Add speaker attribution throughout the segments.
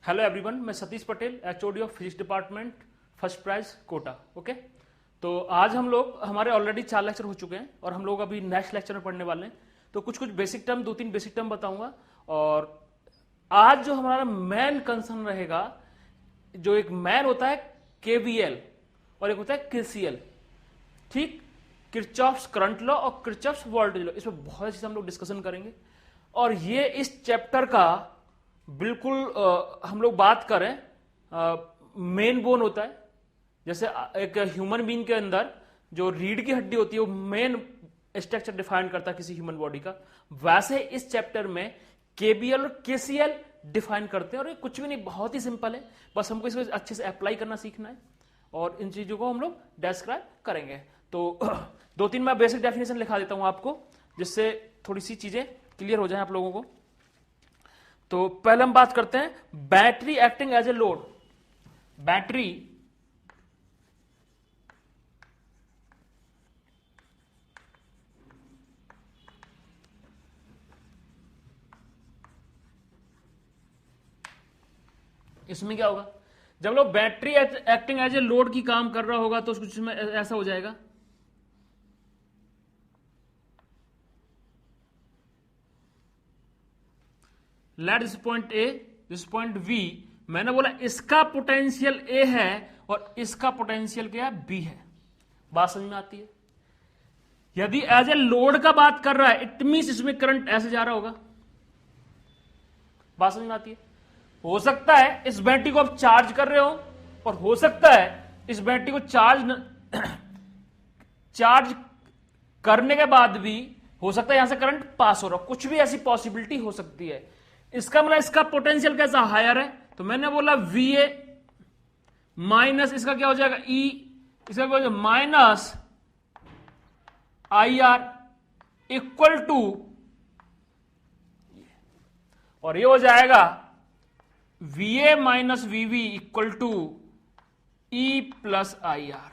Speaker 1: Hello everyone, मैं Satish Patel, HOD of physics department, first prize Kota. Okay, तो आज हम लोग हमारे ऑलरेडी 4 लेक्चर हो चुके हैं और हम लोग अभी नेक्स्ट लेक्चर में पढ़ने वाले हैं। तो कुछ बेसिक टर्म, 2-3 बेसिक टर्म बताऊंगा। और आज जो हमारा मेन कंसर्न रहेगा, जो एक मैन होता है केवीएल और एक होता है केसीएल, ठीक, किरचॉफ्स करंट लॉ और किरचॉफ्स वोल्टेज लॉ, इसमें बहुत चीज हम लोग डिस्कशन करेंगे। और ये इस चैप्टर का बिल्कुल हम लोग बात करें, मेन बोन होता है। जैसे एक ह्यूमन बीइंग के अंदर जो रीढ़ की हड्डी होती है वो मेन स्ट्रक्चर डिफाइन करता है किसी ह्यूमन बॉडी का, वैसे इस चैप्टर में केबीएल और केसीएल डिफाइन करते हैं। और ये कुछ भी नहीं, बहुत ही सिंपल है, बस हमको इसको अच्छे से अप्लाई करना सीखना है और इन चीजों को हम लोग डिस्क्राइब करेंगे। तो 2-3 मैं बेसिक डेफिनेशन लिखा देता हूं आपको, जिससे थोड़ी सी चीजें क्लियर हो जाए आप लोगों को। तो पहले हम बात करते हैं battery acting as a load. Battery इसमें क्या होगा, जब लोग battery acting as a load की काम कर रहा होगा तो उसमें ऐसा हो जाएगा, let this point A, this point B. मैंने बोला इसका पोटेंशियल ए है और इसका पोटेंशियल क्या है, बी है। बात समझ में आती है? यदि एज ए लोड का बात कर रहा है, इट मींस इसमें करंट ऐसे जा रहा होगा। बात समझ में आती है? हो सकता है इस बैटरी को आप चार्ज कर रहे हो और हो सकता है इस बैटरी को चार्ज करने के बाद भी हो सकता है यहां से करंट पास हो रहा हो, कुछ भी ऐसी पॉसिबिलिटी हो सकती है। इसका मतलब इसका पोटेंशियल कैसा हायर है, तो मैंने बोला VA माइनस इसका क्या हो जाएगा E, इसका क्या हो जाएगा माइनस IR इक्वल टू, और ये हो जाएगा VA minus VB equal to E plus IR।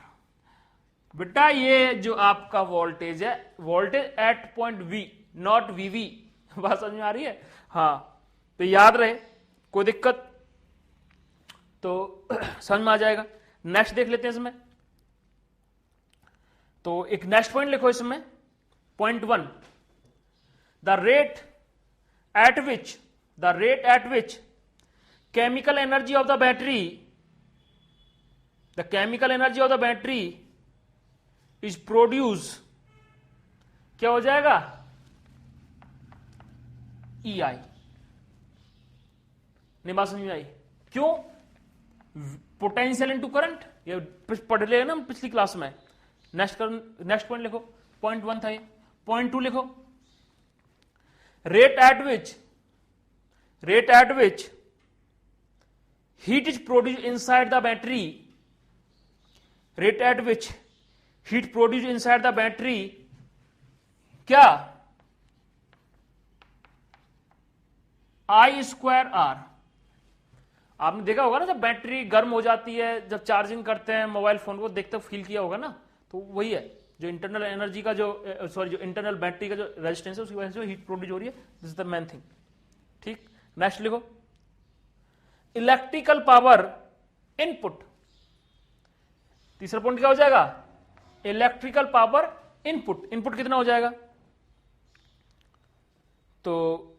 Speaker 1: बेटा ये जो आपका वोल्टेज है, voltage at point V, not VV। बात समझ में आ रही है? हाँ, तो याद रहे, कोई दिक्कत तो समझ में आ जाएगा। नेक्स्ट देख लेते हैं इसमें। तो एक नेक्स्ट पॉइंट लिखो इसमें, point 1, the rate at which chemical energy of the battery, the chemical energy of the battery is produce, क्या हो जाएगा, EI। नहीं बात समझ में आई? क्यों? पोटेंशियल इनटू करंट, ये पढ़ लिया ना पिछली क्लास में। नेक्स्ट पॉइंट लिखो, पॉइंट 1 था ये। पॉइंट 2 लिखो, rate at which heat is produce inside the battery, rate at which heat produce inside the battery, क्या, I²R। आपने देखा होगा ना, जब बैटरी गर्म हो जाती है, जब चार्जिंग करते हैं मोबाइल फोन को, देखते फील किया होगा ना, तो वही है जो इंटरनल एनर्जी का जो इंटरनल बैटरी का जो रेजिस्टेंस है उसकी वजह से हीट प्रोड्यूस हो रही है। This is the main thing. ठीक, नेक्स्ट लिखो, इलेक्ट्रिकल पावर इनपुट। तीसरा पॉइंट क्या हो जाएगा, इलेक्ट्रिकल पावर इनपुट। इनपुट कितना हो जाएगा, तो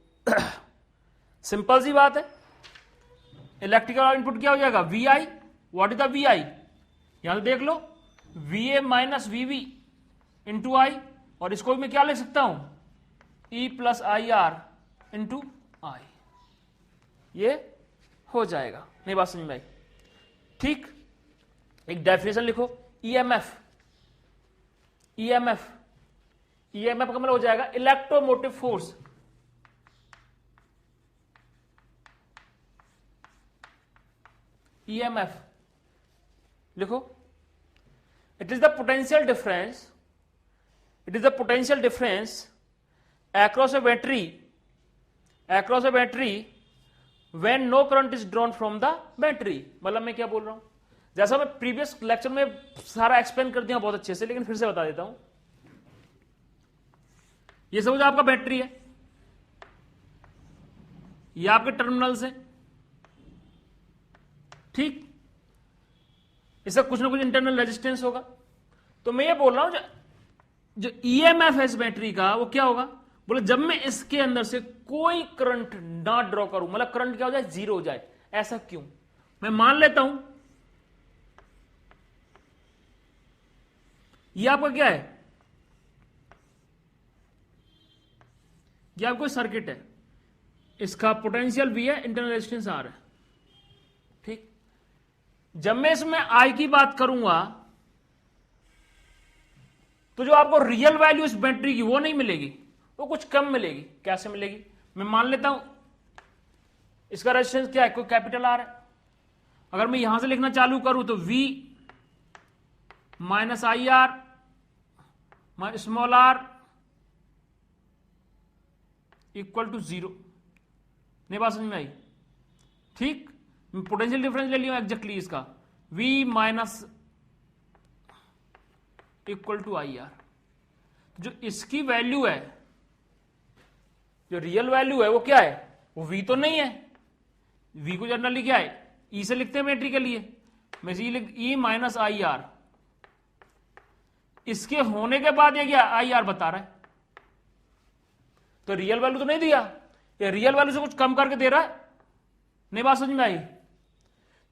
Speaker 1: सिंपल सी बात है, इलेक्ट्रिकल इनपुट क्या हो जाएगा, VI। What is the VI, यहां से देख लो, VA minus VB into I, और इसको मैं क्या लिख सकता हूं, E plus IR into I। ये हो जाएगा। नहीं बात समझ में आई? ठीक, एक डेफिनेशन लिखो, EMF का मतलब हो जाएगा इलेक्ट्रोमोटिव फोर्स। EMF लिखो, it is the potential difference across a battery when no current is drawn from the battery। मतलब मैं क्या बोल रहा हूं, जैसा मैं प्रीवियस लेक्चर में सारा एक्सप्लेन कर दिया बहुत अच्छे से, लेकिन फिर से बता देता हूं। ये समझो आपका बैटरी है, ये आपके टर्मिनल्स हैं, ठीक, इसका कुछ ना कुछ इंटरनल रेजिस्टेंस होगा। तो मैं ये बोल रहा हूं जो ईएमएफ है इस बैटरी का वो क्या होगा, बोले जब मैं इसके अंदर से कोई करंट ना ड्रॉ करूं, मतलब करंट क्या हो जाए, जीरो हो जाए। ऐसा क्यों? मैं मान लेता हूं ये आपका क्या है, ये आपको सर्किट है, इसका पोटेंशियल भी है, इंटरनल रेजिस्टेंस आर है। ठीक, जब मैं इसमें आई की बात करूंगा तो जो आपको रियल वैल्यू इस बैटरी की वो नहीं मिलेगी, वो कुछ कम मिलेगी। कैसे मिलेगी? मैं मान लेता हूं इसका रेजिस्टेंस क्या है, कोई कैपिटल आर है। अगर मैं यहां से लिखना चालू करूं तो V minus I R small R equal to 0। नहीं बात समझ में आई? ठीक, मैं पोटेंशियल डिफरेंस ले लिया एग्जैक्टली इसका, V minus equal to I R. जो इसकी वैल्यू है, जो रियल वैल्यू है वो क्या है, वो V तो नहीं है। V को जनरली क्या है, E से लिखते हैं बैटरी के लिए, मैं E लिख E माइनस आई आर। इसके होने के बाद ये क्या आई आर बता रहा है, तो रियल वैल्यू तो नहीं दिया, ये रियल वैल्यू से कुछ कम करके दे रहा है। नहीं बात समझ में आई?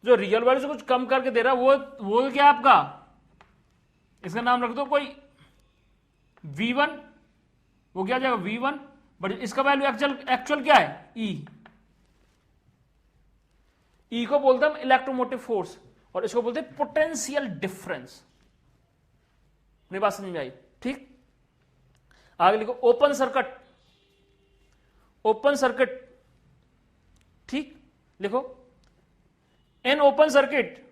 Speaker 1: जो रियल वैल्यू से कुछ कम करके दे रहा है वो क्या आपका, इसका नाम रख दो कोई V1, वो क्या जाएगा V1, बट इसका वैल्यू एक्चुअल क्या है E को बोलते हैं इलेक्ट्रोमोटिव फोर्स और इसको बोलते हैं पोटेंशियल डिफरेंस। मेरी बात समझ में आई? ठीक, आगे लिखो ओपन सर्किट, ओपन सर्किट। ठीक, लिखो in open circuit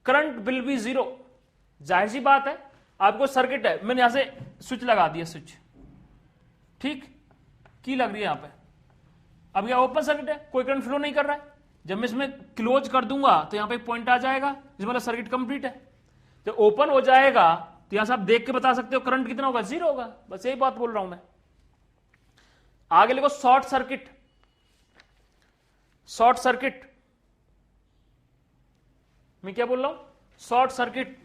Speaker 1: current will be 0। जाहिर सी बात है, आपको सर्किट है, मैंने यहां से स्विच लगा दिया, स्विच ठीक की लग रही है यहां पे, अब यह ओपन सर्किट है, कोई करंट फ्लो नहीं कर रहा है। जब मैं इसमें क्लोज कर दूंगा तो यहां पे पॉइंट आ जाएगा, जिसमें मतलब सर्किट कंप्लीट है। जब ओपन हो जाएगा तो यहां से आप देख के बता सकते हो करंट कितना होगा, 0 होगा। बस यही बात बोल रहा हूं मैं। आगे लिखो शॉर्ट सर्किट, शॉर्ट सर्किट। मैं क्या बोल रहा हूं, शॉर्ट सर्किट।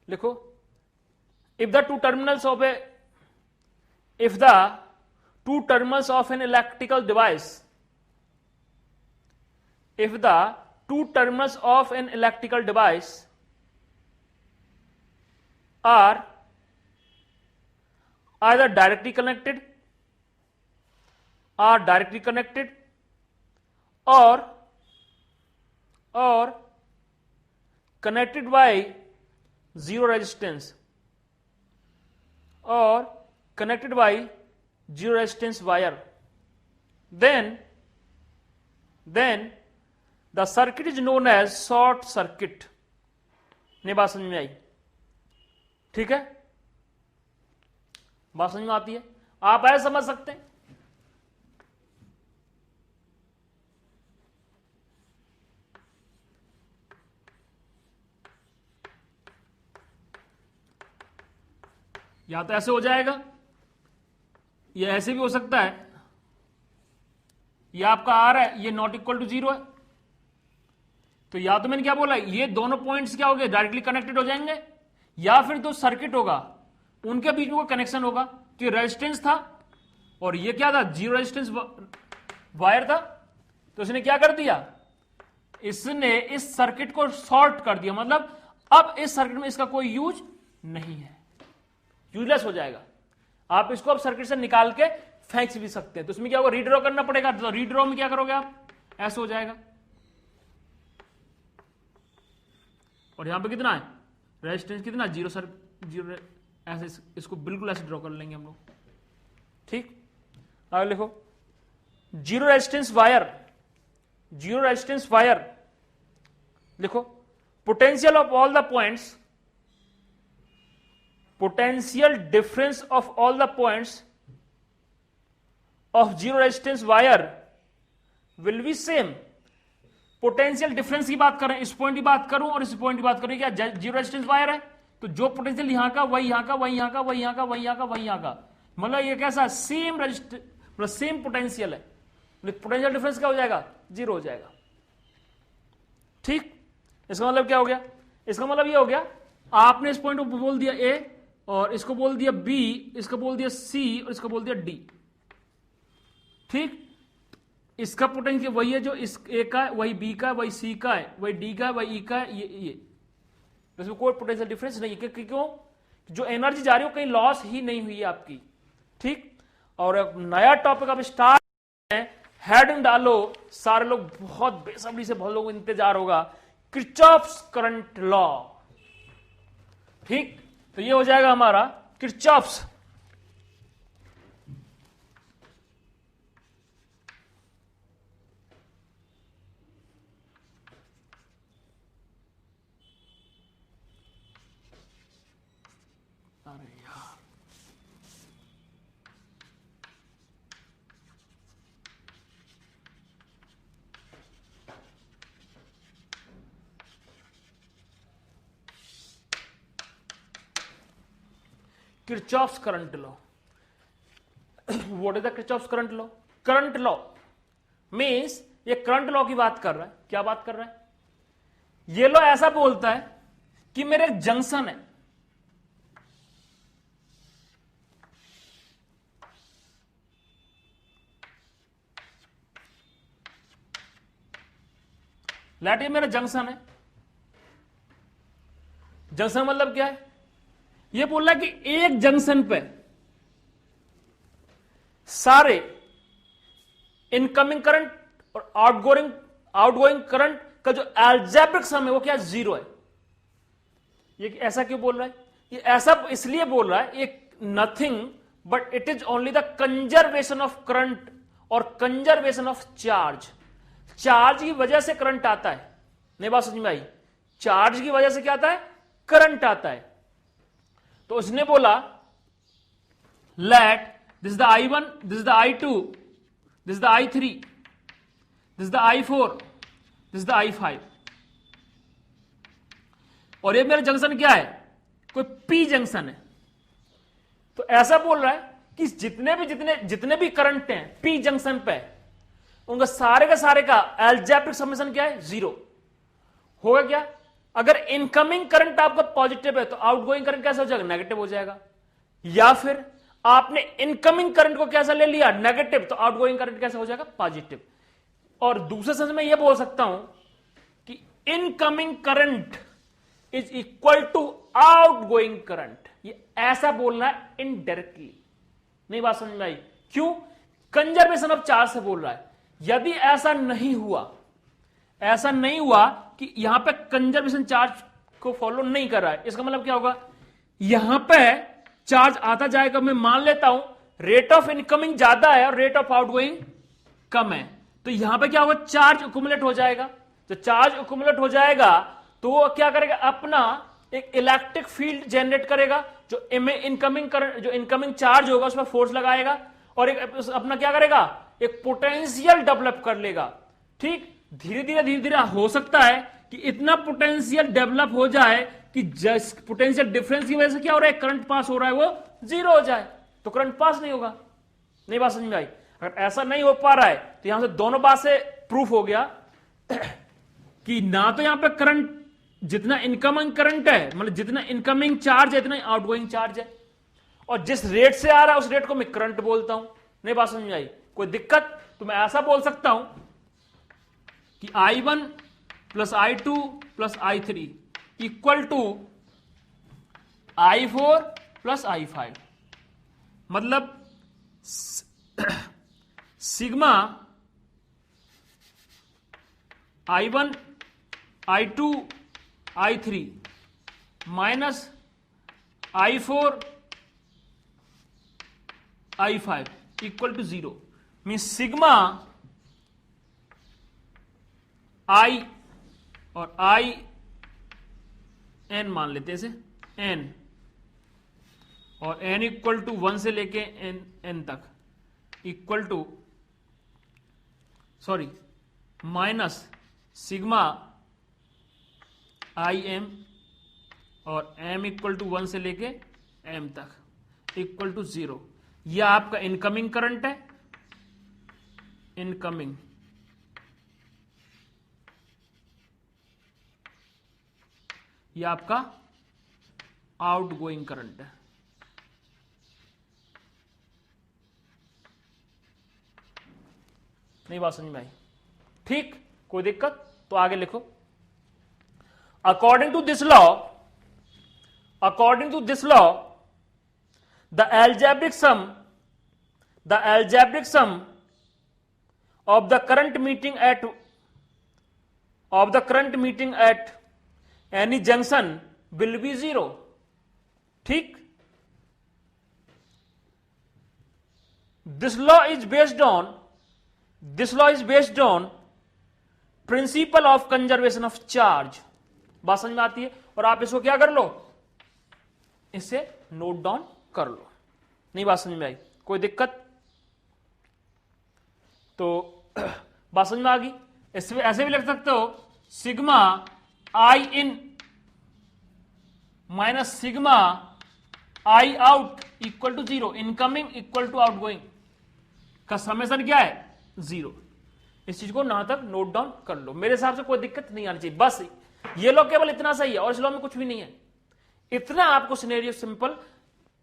Speaker 1: लिखो if the two terminals of an electrical device, if the two terminals of an electrical device are either directly connected or connected by zero resistance or connected by zero resistance wire, then the circuit is known as short circuit। नहीं बात समझ में आई? ठीक है, बात समझ में आती है? आप ऐसे समझ सकते हैं। या तो ऐसे हो जाएगा, ये ऐसे भी हो सकता है, ये आपका आर है, ये नॉट इक्वल टू 0 है। तो या तो मैंने क्या बोला, ये दोनों पॉइंट्स क्या हो गए, डायरेक्टली कनेक्टेड हो जाएंगे, या फिर तो सर्किट होगा उनके बीच में कोई कनेक्शन होगा। तो ये रेजिस्टेंस था और ये क्या था, जीरो रेजिस्टेंस वायर था। तो इसने क्या कर दिया, इसने इस सर्किट को शॉर्ट कर दिया, मतलब अब इस सर्किट में इसका कोई यूज नहीं है, यूजलेस हो जाएगा। आप इसको अब सर्किट से निकाल के फेंक भी सकते हैं। तो इसमें क्या होगा, रीड्रॉ करना पड़ेगा। तो रीड्रॉ में क्या करोगे आप, ऐसे हो जाएगा। और यहां पे कितना है रेजिस्टेंस, कितना, जीरो ऐसे इसको बिल्कुल ऐसे ड्रॉ कर लेंगे हम लोग। ठीक, आगे लिखो जीरो रेजिस्टेंस वायर, लिखो potential of all the points, potential difference of all the points of zero resistance wire will be same। Potential difference की बात कर रहे हैं, इस पॉइंट की बात करूं और इस पॉइंट की बात करूं, क्या जीरो रेजिस्टेंस वायर है, तो जो पोटेंशियल यहां का वही यहां का, वही यहां का, वही यहां का, वही यहां का, वही यहां का, मतलब ये कैसा सेम रेजिस्टेंस, सेम पोटेंशियल है, पोटेंशियल डिफरेंस क्या हो जाएगा, जीरो हो जाएगा। ठीक, इसका मतलब क्या हो गया, इसका मतलब ये हो गया, आपने इस पॉइंट को बोल दिया ए और इसको बोल दिया बी, इसको बोल दिया सी और इसको बोल दिया डी। ठीक, इसका पोटेंशियल वही है जो इस ए का है, वही बी का है, वही सी का है, वही डी का है, वही ई का है, ये इसमें कोई पोटेंशियल डिफरेंस नहीं है। क्यों, जो एनर्जी जा रही हो कहीं लॉस ही नहीं हुई है आपकी। ठीक, और अब नया टॉपिक अब स्टार्ट है, हेडिंग डालो, सारे लोग बहुत बेसब्री से, बहुत लोगों को इंतजार होगा, किरचॉफ्स करंट लॉ। ठीक, तो ये हो जाएगा हमारा Kirchhoff's Kirchhoff's current law. What is the Kirchhoff's current law? Current law means ये करंट लॉ की बात कर रहा है। क्या बात कर रहा है, ये लॉ ऐसा बोलता है कि मेरे एक जंक्शन है, लेट ये मेरा जंक्शन है। जंक्शन मतलब क्या है, ये बोल रहा है कि एक जंक्शन पे सारे इनकमिंग करंट और आउटगोइंग करंट का जो एल्जेब्रिक सम है वो क्या, जीरो है। ये ऐसा क्यों बोल रहा है, ये ऐसा इसलिए बोल रहा है, ये nothing but it is only the conservation of current और कंजर्वेशन ऑफ चार्ज। चार्ज की वजह से करंट आता है, नहीं बात समझ में आई, चार्ज की वजह से क्या आता है, करंट आता है। तो उसने बोला let this is the I1, this is the I2, this is the I3, this is the I4, this is the I5, और ये मेरा जंक्शन क्या है, कोई P जंक्शन है। तो ऐसा बोल रहा है कि जितने भी करंट हैं P जंक्शन पे, उनका सारे का एल्जेब्रिक समेशन क्या है, जीरो होगा। क्या, अगर इनकमिंग करंट आपका पॉजिटिव है तो आउटगोइंग करंट कैसा हो जाएगा, नेगेटिव हो जाएगा। या फिर आपने इनकमिंग करंट को कैसा ले लिया, नेगेटिव, तो आउटगोइंग करंट कैसा हो जाएगा, पॉजिटिव। और दूसरे सेंस में यह बोल सकता हूं कि incoming current is equal to outgoing current. ये ऐसा बोलना है इनडायरेक्टली, नहीं बात समझ में आई, क्यों, कंजर्वेशन ऑफ चार्ज से बोल रहा है। यदि ऐसा नहीं हुआ कि यहां पे कंजर्वेशन चार्ज को फॉलो नहीं कर रहा है, इसका मतलब क्या होगा, यहां पे चार्ज आता जाएगा, मैं मान लेता हूं रेट ऑफ इनकमिंग ज्यादा है और रेट ऑफ आउटगोइंग कम है, तो यहां पे क्या होगा, चार्ज एक्युमुलेट हो जाएगा। तो चार्ज एक्युमुलेट हो जाएगा तो वो क्या करेगा, अपना एक इलेक्ट्रिक फील्ड जनरेट करेगा, जो इनकमिंग करंट, जो इनकमिंग चार्ज होगा उस पर फोर्स लगाएगा, और एक अपना क्या करेगा, एक पोटेंशियल डेवलप कर लेगा। ठीक, धीरे धीरे हो सकता है कि इतना पोटेंशियल डेवलप हो जाए कि पोटेंशियल डिफरेंस की वजह से क्या हो रहा है, करंट पास हो रहा है वो जीरो हो जाए, तो करंट पास नहीं होगा। नहीं बात समझ में आई, अगर ऐसा नहीं हो पा रहा है तो यहां से दोनों बात से प्रूफ हो गया कि ना तो यहां पे करंट, जितना इनकमिंग करंट है, मतलब जितना इनकमिंग चार्ज है इतना आउटगोइंग चार्ज है, और जिस रेट से आ रहा है उस रेट को मैं करंट बोलता हूं। नहीं बात समझ में आई, कोई दिक्कत, तो मैं ऐसा बोल सकता हूं कि I1 plus I2 plus I3 equal to I4 plus I5, मतलब sigma I1 I2 I3 minus I4 I5 equal to zero, mean sigma I और I n मान लेते हैं इसे, n, और n इक्वल टू 1 से लेके n तक equal to minus sigma I M और m इक्वल टू 1 से लेके m तक इक्वल टू 0, यह आपका इनकमिंग करंट है, इनकमिंग, यह आपका आउटगोइंग करंट है। नहीं बात समझ में आई? ठीक, कोई दिक्कत? तो आगे लिखो, according to this law, according to this law, the algebraic sum of the current meeting at any junction will be 0. ठीक, this law is based on principle of conservation of charge। बात समझ में आती है? और आप इसको क्या कर लो, इसे नोट डाउन कर लो। नहीं बात समझ में आई? कोई दिक्कत? तो बात समझ में आ गई? इसमें ऐसे भी लिख सकते हो, sigma I in minus sigma I out equal to 0, incoming equal to outgoing का समेशन क्या है? 0। इस चीज को ना तक नोट डाउन कर लो। मेरे हिसाब से कोई दिक्कत नहीं आनी चाहिए, बस ये लॉ केवल इतना सही है और इस लॉ में कुछ भी नहीं है। इतना आपको सिनेरियो सिंपल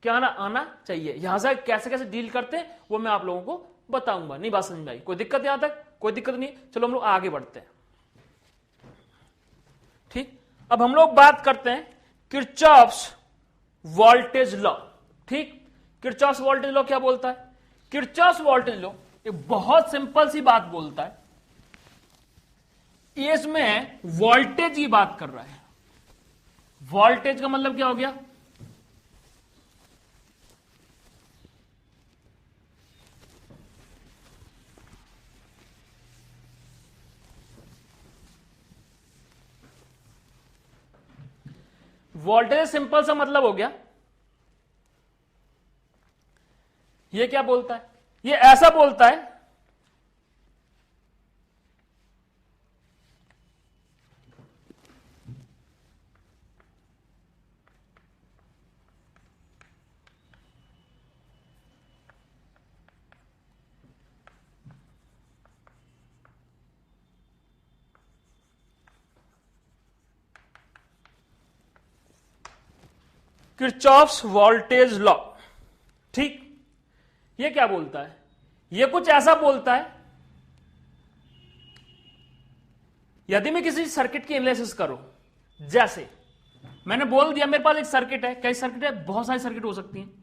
Speaker 1: क्या आना चाहिए। यहां से कैसे कैसे डील करते हैं वो मैं आप लोगों को बताऊंगा। नहीं बात समझ में आई? कोई दिक्कत यहां तक? कोई दिक्कत नहीं। चलो हम लोग आगे बढ़ते हैं। ठीक, अब हम लोग बात करते हैं किरचॉफ्स वोल्टेज लॉ। ठीक, किरचॉफ्स वोल्टेज लॉ क्या बोलता है? किरचॉफ्स वोल्टेज लॉ एक बहुत सिंपल सी बात बोलता है, इसमें वोल्टेज की बात कर रहा है। वोल्टेज का मतलब क्या हो गया? वोल्टेज सिंपल सा मतलब हो गया, ये क्या बोलता है? ये ऐसा बोलता है किरचॉफ्स वोल्टेज लॉ। ठीक, ये क्या बोलता है? ये कुछ ऐसा बोलता है, यदि मैं किसी सर्किट की एनालिसिस करूं, जैसे मैंने बोल दिया मेरे पास एक सर्किट है, कई सर्किट है, बहुत सारी सर्किट हो सकती हैं।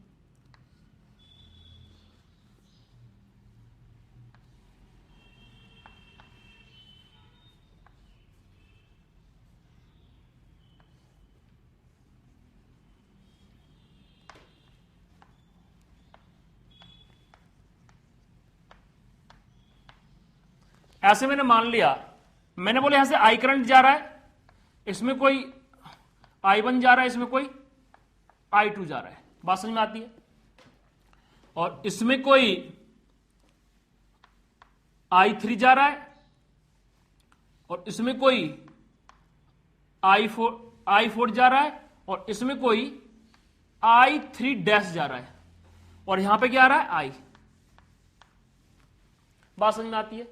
Speaker 1: ऐसे मैंने मान लिया, मैंने बोले यहां से आई करंट जा रहा है, इसमें कोई I1 जा रहा है, इसमें कोई I2 जा रहा है। बात समझ में आती है? और इसमें कोई I3 जा रहा है और इसमें कोई I4 जा रहा है और इसमें कोई I3 डैश जा रहा है और यहां पे क्या आ रहा है? I। बात समझ में आती है?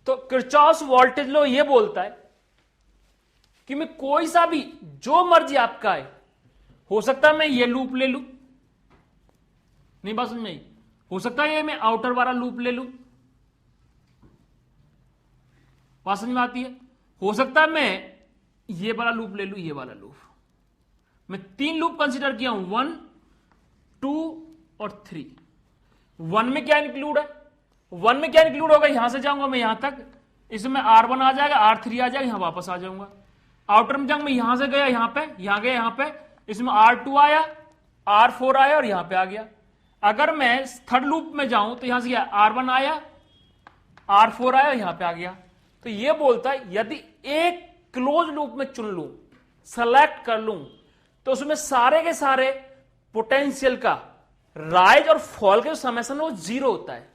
Speaker 1: तो किरचॉफ्स वोल्टेज लॉ ये बोलता है कि मैं कोई सा भी जो मर्जी आपका है, हो सकता है मैं ये लूप ले लूं, नहीं बात समझ में आई? हो सकता है ये मैं आउटर वाला लूप ले लूं, बात समझ में आती है? हो सकता है मैं ये वाला लूप ले लूं, ये वाला लूप। मैं 3 लूप कंसीडर किया हूं, 1, 2 और 3। 1 में क्या इंक्लूड है? 1 में क्या इंक्लूड होगा? यहां से जाऊंगा मैं यहां तक, इसमें R1 आ जाएगा, R3 आ जाएगा, यहां वापस आ जाऊंगा। आउटर में जाऊंगा, मैं यहां से गया यहां पे, यहां गया यहां पे, इसमें R2 आया, R4 आया और यहां पे आ गया। अगर मैं थर्ड लूप में जाऊं तो यहां से गया R1 आया, R4 आया, यहां पे आ गया। तो ये बोलता है यदि एक क्लोज लूप में चुन लूं, सेलेक्ट कर लूं, तो उसमें सारे के सारे पोटेंशियल का राइज और फॉल के समेशन वो 0 होता है।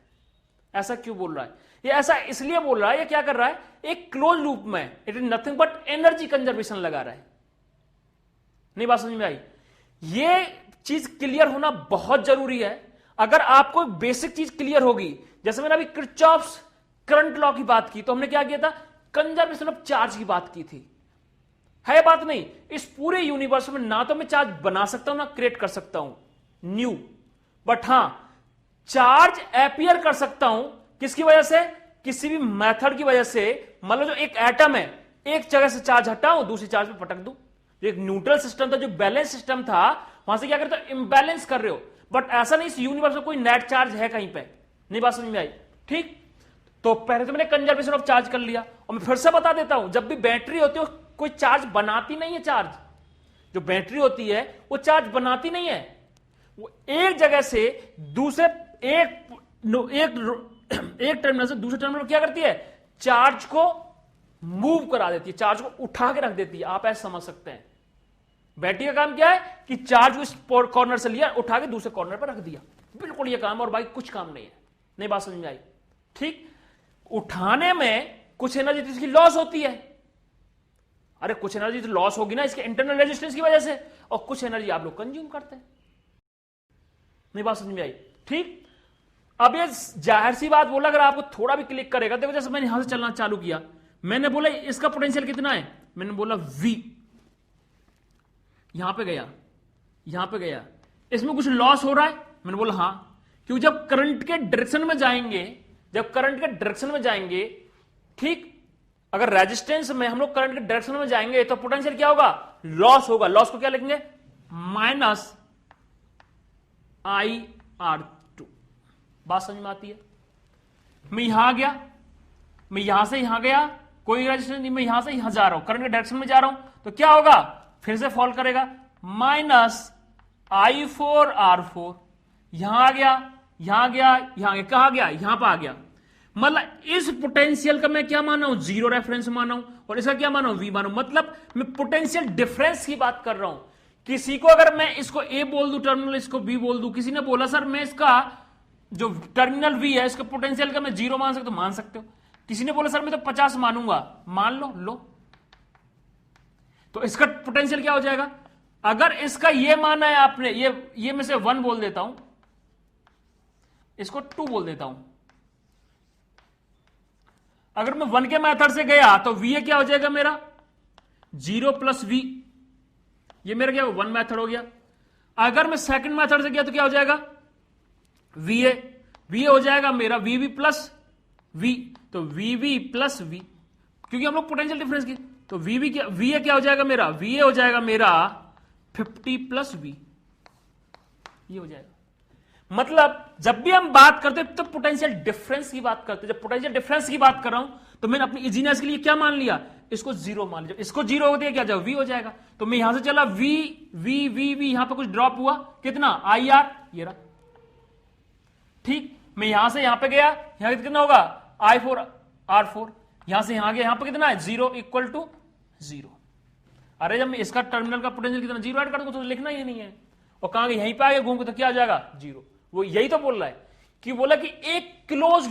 Speaker 1: ऐसा क्यों बोल रहा है? ये ऐसा इसलिए बोल रहा है, ये क्या कर रहा है, एक क्लोज लूप में it is nothing but energy conservation लगा रहा है। नहीं बात समझ में आई? ये चीज क्लियर होना बहुत जरूरी है। अगर आपको बेसिक चीज क्लियर होगी, जैसे मैंने अभी किरचॉफ्स करंट लॉ की बात की, तो हमने क्या किया था, कंजर्वेशन ऑफ चार्ज की बात की थी। है बात नहीं, इस पूरे यूनिवर्स में ना तो मैं चार्ज बना सकता हूं ना क्रिएट कर सकता हूं न्यू, बट हां चार्ज अपीयर कर सकता हूं। किसकी वजह से? किसी भी मेथड की वजह से। मान लो जो एक एटम है, एक जगह से चार्ज हटाऊं, दूसरी चार्ज पे पटक दूं। जो एक न्यूट्रल सिस्टम था, जो बैलेंस सिस्टम था, वहां से क्या करते हो, इंबैलेंस कर रहे हो। बट ऐसा नहीं, इस यूनिवर्स में कोई नेट चार्ज है कहीं पे। नहीं बात समझ में आई? ठीक, तो पहले तो मैंने कंजर्वेशन ऑफ चार्ज कर लिया, और मैं फिर से बता देता हूं, जब भी बैटरी होती है कोई चार्ज बनाती नहीं है। चार्ज जो बैटरी होती है वो चार्ज बनाती नहीं है, वो एक जगह से दूसरे एक टर्मिनल से दूसरे टर्मिनल क्या करती है, चार्ज को मूव करा देती है, चार्ज को उठा के रख देती है। आप ऐसे समझ सकते हैं बैटरी का काम क्या है कि चार्ज को इस कॉर्नर से लिया, उठा के दूसरे कॉर्नर पर रख दिया, बिल्कुल ये काम, और बाकी कुछ काम नहीं है। नहीं बात समझ में आई? ठीक, उठाने में कुछ एनर्जी तो इसकी लॉस होती है। अरे कुछ एनर्जी तो लॉस होगी ना इसके इंटरनल रेजिस्टेंस की वजह से, और कुछ एनर्जी आप लोग कंज्यूम करते हैं। नहीं बात समझ में आई? ठीक, अब ये जाहिर सी बात बोला, अगर आपको थोड़ा भी क्लिक करेगा, देखो जैसे मैंने यहां से चलना चालू किया, मैंने बोला इसका पोटेंशियल कितना है, मैंने बोला V, यहां पे गया, यहां पे गया, इसमें कुछ लॉस हो रहा है, मैंने बोला हां, क्योंकि जब करंट के डायरेक्शन में जाएंगे, जब करंट के डायरेक्शन में जाएंगे, ठीक, अगर रेजिस्टेंस में हम लोग करंट के डायरेक्शन में जाएंगे तो पोटेंशियल क्या होगा, लॉस होगा। लॉस को क्या लिखेंगे, माइनस IR2। बात समझ में आती है? मैं यहां आ गया, मैं यहां से यहां गया, कोई रेजिस्टेंस नहीं, मैं यहां से यहां जा रहा हूं, करंट के डायरेक्शन में जा रहा हूं, तो क्या होगा, फिर से फॉल करेगा, माइनस I4R4। यहां आ गया, यहां गया, यहां गया, कहां गया, यहां पर आ गया। मतलब इस पोटेंशियल का मैं क्या माना हूं, जीरो रेफरेंस माना हूं, और इसका क्या माना हूं, V माना हूं। मतलब मैं पोटेंशियल डिफरेंस की बात कर रहा हूं। किसी को अगर मैं इसको A बोल दूं टर्मिनल, इसको B बोल दूं, किसी ने बोला सर मैं इसका जो टर्मिनल V है इसके पोटेंशियल का मैं 0 मान सकता हूं, मान सकते हो। किसी ने बोला सर मैं तो 50 मानूंगा, मान लो। तो इसका पोटेंशियल क्या हो जाएगा, अगर इसका ये माना है आपने, ये में से 1 बोल देता हूं, इसको 2 बोल देता हूं। अगर मैं 1 के मेथड से गया तो VA क्या हो जाएगा मेरा, 0 प्लस V, ये मेरा क्या 1 मेथड हो गया। अगर मैं सेकंड मेथड से गया तो क्या हो जाएगा, VA हो जाएगा मेरा VB प्लस V, तो VB प्लस V, क्योंकि हम लोग पोटेंशियल डिफरेंस की, तो VA क्या हो जाएगा मेरा, VA हो जाएगा मेरा 50 प्लस V, ये हो जाएगा। मतलब जब भी हम बात करते हैं तो पोटेंशियल डिफरेंस की बात करते हैं। जब पोटेंशियल डिफरेंस की बात कर रहा हूं तो मैंने अपनी इजीनेस के लिए क्या मान लिया, इसको 0 मान लिया। इसको 0 हो गया क्या जाएगा, V हो जाएगा। तो मैं यहां से चला V, यहां पे कुछ ड्रॉप हुआ, कितना IR, ये रहा। ठीक, मैं यहां से यहां पे गया, यहां कितना होगा I4R4, यहां से यहां गया, यहां पे कितना है 0 इक्वल टू 0। अरे जब मैं इसका टर्मिनल का पोटेंशियल कितना 0 ऐड कर दूंगा तो लिखना ही नहीं है, और कहां यहीं पे आगे घूम के तो क्या आ जाएगा 0। वो यही तो बोल रहा है कि बोला कि एक क्लोज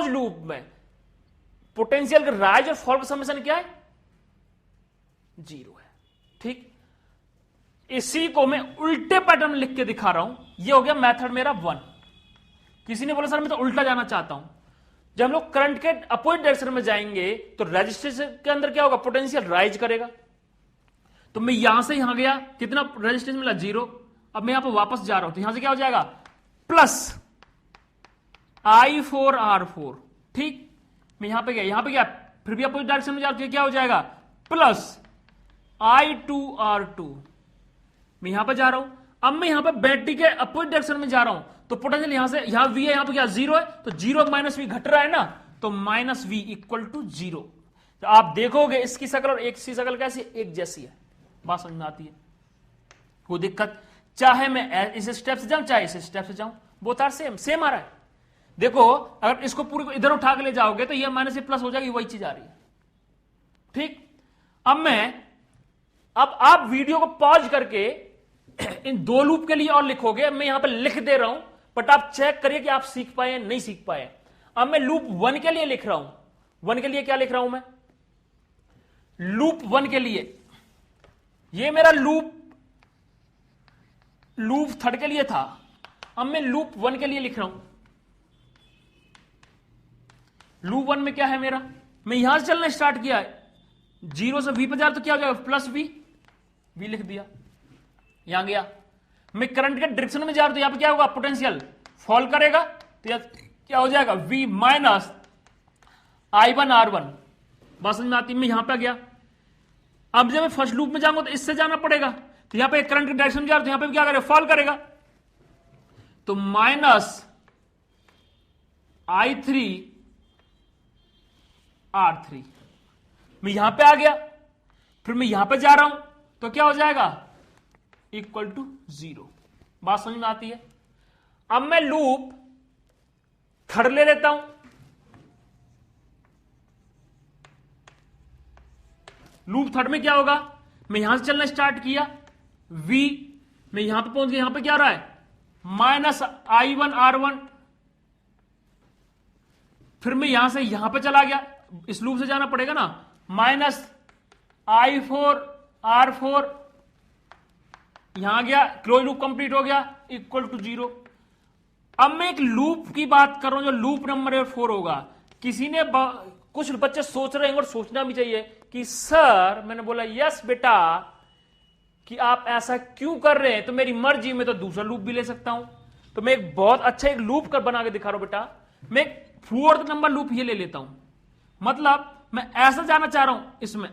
Speaker 1: लूप में पोटेंशियल का राइज और फॉल का समेशन क्या है, 0 है। ठीक, इसी को मैं उल्टे पैटर्न में लिख के दिखा रहा हूं। ये हो गया मेथड मेरा 1। किसी ने बोला सर मैं तो उल्टा जाना चाहता हूं। जब हम लोग करंट के अपोजिट डायरेक्शन में जाएंगे तो रेजिस्टेंस के अंदर क्या होगा, पोटेंशियल राइज करेगा। तो मैं यहां से यहां गया, कितना रेजिस्टेंस मिला 0। अब मैं यहां पर वापस जा रहा हूं तो यहां से क्या हो जाएगा, प्लस I4R4। ठीक, मैं यहां पे गया, फिर भी अपोजिट डायरेक्शन में जा रहा हूं, क्या हो जाएगा, प्लस I2R2। मैं यहां पर जा रहा हूं, अब मैं यहां पर बैटरी के अपोजिट डायरेक्शन में जा रहा हूं, तो पोटेंशियल यहां से यहां V है, यहां पर क्या 0 है, तो 0 माइनस V घट रहा है ना, तो माइनस V इक्वल टू 0। तो आप देखोगे इसकी शकल और एक सी शकल कैसी, एक जैसी है। बात समझ में आती है? कोई दिक्कत, चाहे मैं इस स्टेप से जाऊं चाहे इस स्टेप से जाऊं, बोथ आर सेम आ रहा है। देखो अगर इसको पूरे को इधर उठा के ले जाओगे तो ये माइनस से प्लस हो जाएगी, वही चीज आ रही है। ठीक, अब आप वीडियो को पॉज करके इन 2 लूप के लिए और लिखोगे, मैं यहां पर लिख दे रहा हूं, बट आप चेक करिए कि आप सीख पाए नहीं सीख पाए। अब मैं लूप 1 के लिए लिख रहा हूं। 1 के लिए क्या लिख रहा हूं मैं? लूप 1 के लिए, ये मेरा लूप 3 के लिए था। अब मैं लूप 1 के लिए लिख रहा हूं। लूप 1 में क्या है मेरा? मैं यहां से चलना स्टार्ट किया है, 0 से v पे जा रहा तो क्या हो जाएगा? प्लस v लिख दिया, यहां गया। मैं करंट के डायरेक्शन में जा रहा हूं तो यहां पे क्या होगा? पोटेंशियल फॉल करेगा, तो यहां क्या हो जाएगा? v minus i1 r1। बात समझ में आती है? मैं यहां पे आ गया। अब जब मैं फर्स्ट लूप में जाऊंगा तो इससे जाना पड़ेगा, तो यहां पे करंट के डायरेक्शन में जा रहा हूं तो यहां पे क्या करेगा? फॉल करेगा, तो माइनस i3 r3। मैं यहां पे आ गया, फिर मैं यहां पे जा रहा हूं तो क्या हो जाएगा? Equal to 0। बात समझ में आती है? अब मैं लूप 3 ले लेता हूं। लूप 3 में क्या होगा? मैं यहां से चलना स्टार्ट किया, v मैं यहां पे पहुंच गया। यहां पे क्या रहा है? Minus i1 r1। फिर मैं यहां से यहां पे चला गया, इस लूप से जाना पड़ेगा ना, माइनस i4 r4। यहां गया, क्लोज लूप कंप्लीट हो गया, इक्वल टू 0। अब मैं एक लूप की बात कर रहा हूं जो लूप नंबर 4 होगा। किसी ने कुछ बच्चे सोच रहे हैं और सोचना भी चाहिए कि सर, मैंने बोला यस बेटा, कि आप ऐसा क्यों कर रहे हैं? तो मेरी मर्जी, में तो दूसरा लूप भी ले सकता हूं। तो मैं एक बहुत अच्छा एक लूप कर बना के दिखा रहा हूं बेटा। मैं एक 4th नंबर लूप ये ले लेता हूं, मतलब मैं ऐसा जाना चाह रहा हूं इसमें,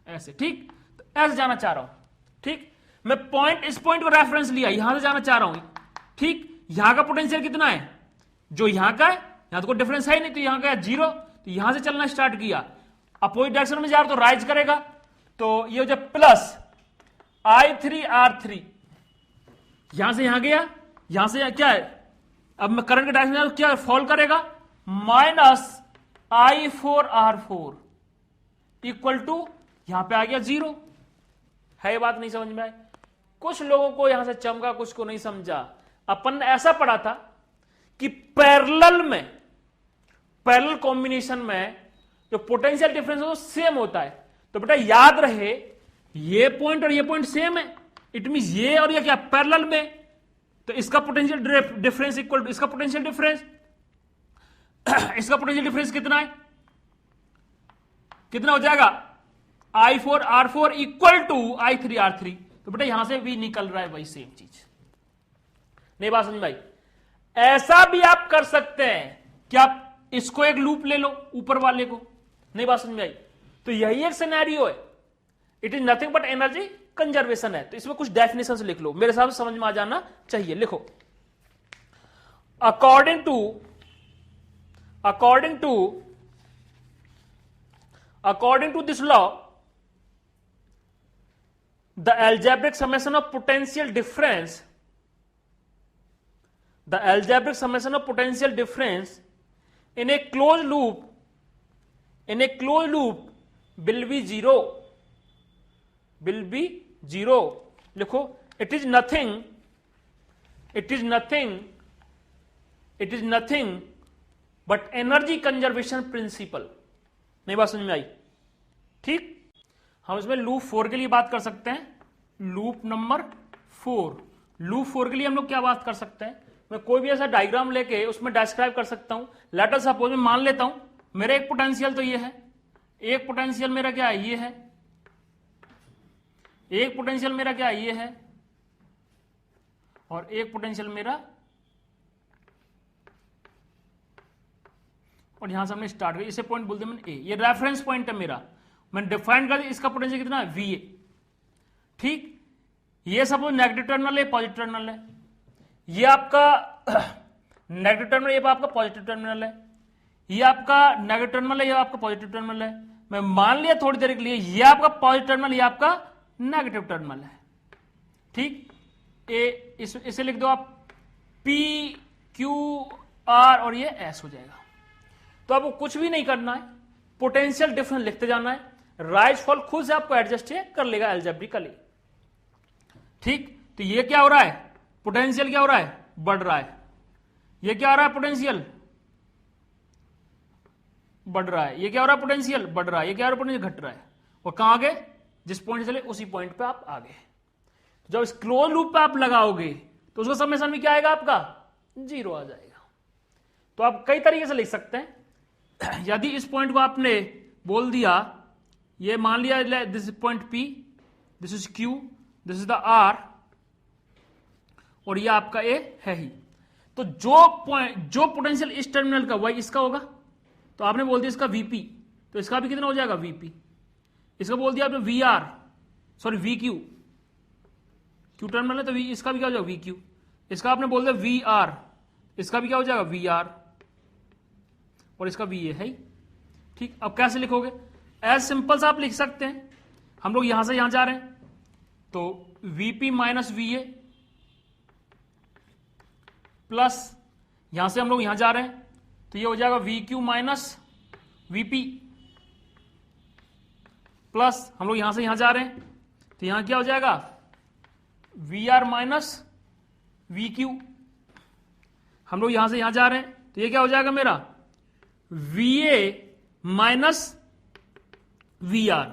Speaker 1: ऐसे ठीक, तो ऐसे जाना चाह रहा हूं। ठीक, मैं पॉइंट, इस पॉइंट को रेफरेंस लिया, यहां से जाना चाह रहा हूं। ठीक, यहां का पोटेंशियल कितना है? जो यहां का है, यहां तो कोई डिफरेंस है ही नहीं, तो यहां का 0। तो यहां से चलना स्टार्ट किया, अपोजिट डायरेक्शन में जा रहा तो राइज करेगा, तो ये हो जाए प्लस i3 r3। यहां से यहां गया, यहां से क्या है? अब मैं करंट के डायरेक्शन में क्या फॉल करेगा? Minus i4 r4 equal to, यहां पे आ गया 0। है ये बात नहीं समझ में आई? कुछ लोगों को यहां से चमका, कुछ को नहीं समझा। अपन ने ऐसा पढ़ा था कि पैरेलल कॉम्बिनेशन में जो पोटेंशियल डिफरेंस है वो सेम होता है। तो बेटा याद रहे, ये पॉइंट और ये पॉइंट सेम है, इट मीन ये और ये क्या पैरेलल में, तो इसका पोटेंशियल डिफरेंस इक्वल टू इसका पोटेंशियल डिफरेंस। इसका पोटेंशियल डिफरेंस कितना है? कितना हो जाएगा? i4 r4 equal to i3 r3। तो बेटा यहां से भी निकल रहा है वही सेम चीज। नहीं बात समझ भाई? ऐसा भी आप कर सकते हैं कि आप इसको एक लूप ले लो, ऊपर वाले को। नहीं बात समझ में आई? तो यही एक सिनेरियो है। It is nothing but energy conservation है। तो इसमें कुछ डेफिनेशन लिख लो, मेरे हिसाब से समझ में आ जाना चाहिए। लिखो, according to this law, the algebraic summation of potential difference in a closed loop will be zero। लिखो, it is nothing but energy conservation principle। नहीं बात समझ में आई? ठीक, हम इसमें लूप 4 के लिए बात कर सकते हैं। लूप नंबर 4, लूप 4 के लिए हम लोग क्या बात कर सकते हैं? मैं कोई भी ऐसा डायग्राम लेके उसमें डिस्क्राइब कर सकता हूं। लेट अस सपोज, मैं मान लेता हूं मेरा एक पोटेंशियल तो ये है, एक पोटेंशियल मेरा क्या है? ये है। एक पोटेंशियल मेरा क्या है? ये है। और एक पोटेंशियल मेरा, और यहां से हमने स्टार्ट किया, इसे पॉइंट बोलते हैं मैंने ए। ये रेफरेंस पॉइंट है मेरा, मैंने डिफाइन कर दिया। इसका पोटेंशियल कितना है? V A. ठीक, ये सपोज नेगेटिव टर्मिनल है, पॉजिटिव टर्मिनल है। ये आपका नेगेटिव टर्मिनल, ये आपका पॉजिटिव टर्मिनल है। ये आपका नेगेटिव टर्मिनल है, ये आपका पॉजिटिव टर्मिनल है। मैं मान लिया थोड़ी देर के लिए ये आपका पॉजिटिव टर्मिनल, ये आपका नेगेटिव टर्मिनल है। ठीक, इसे लिख दो आप P Q R और ये S हो जाएगा। तो आपको कुछ भी नहीं करना है, पोटेंशियल डिफरेंस लिखते जाना है। राइज फॉल खुद से आपको एडजस्ट कर लेगा एल्जेब्रिकली। ठीक, तो ये क्या हो रहा है, पोटेंशियल क्या हो रहा है, बढ़ रहा है। ये क्या हो रहा है, पोटेंशियल बढ़ रहा है। ये क्या हो रहा है, पोटेंशियल बढ़ रहा है। ये क्या हो रहा है, पोटेंशियल घट रहा है। और कहां आ गए, जिस पॉइंट चले उसी पॉइंट पे आप आ गए। जब इस क्लोज लूप पे आप लगाओगे तो उसका समेशन में क्या आएगा, आपका 0 आ जाएगा। तो आप कई तरीके से लिख सकते हैं। यदि इस पॉइंट को आपने बोल दिया, ये मान लिया this is point P, this is Q, this is the R, और ये आपका A है ही। तो जो पोटेंशियल इस टर्मिनल का वही इसका होगा। तो आपने बोल दिया इसका VP, तो इसका भी कितना हो जाएगा, VP। इसका बोल दिया आपने VR, sorry VQ, Q terminal है तो इसका भी क्या हो जाएगा, VQ। इसका आपने बोल दिया VR, इसका भी क्या हो जाएगा, VR, और इसका VA है ही। ठीक, अब कैसे लिखोगे, एज सिंपल सा आप लिख सकते हैं। हम लोग यहां से यहां जा रहे हैं, तो VP माइनस VA प्लस यहां से हम लोग यहां जा रहे हैं, तो ये हो जाएगा VQ माइनस VP प्लस हम लोग यहां से यहां जा रहे हैं, तो यहां क्या हो जाएगा, VR माइनस VQ। हम लोग यहां से यहां जा रहे हैं, तो ये क्या हो जाएगा मेरा, VA minus VR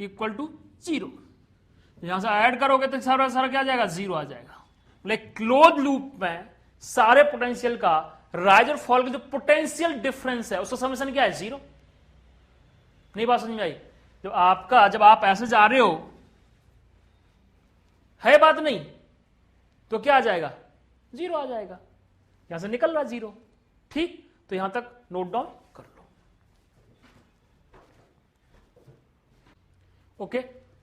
Speaker 1: equal to 0। यहां से ऐड करोगे तो सारा सारा क्या आ जाएगा, 0 आ जाएगा। मतलब क्लोज लूप में सारे पोटेंशियल का राइज और फॉल का जो पोटेंशियल डिफरेंस है उसका समेशन क्या है, 0। नहीं बात समझ में आई। जब आप ऐसे जा रहे हो, है बात नहीं, तो क्या आ जाएगा, 0 आ जाएगा। यहां से निकल रहा 0। ठीक, तो यहां तक नोट डाउन कर लो। ओके,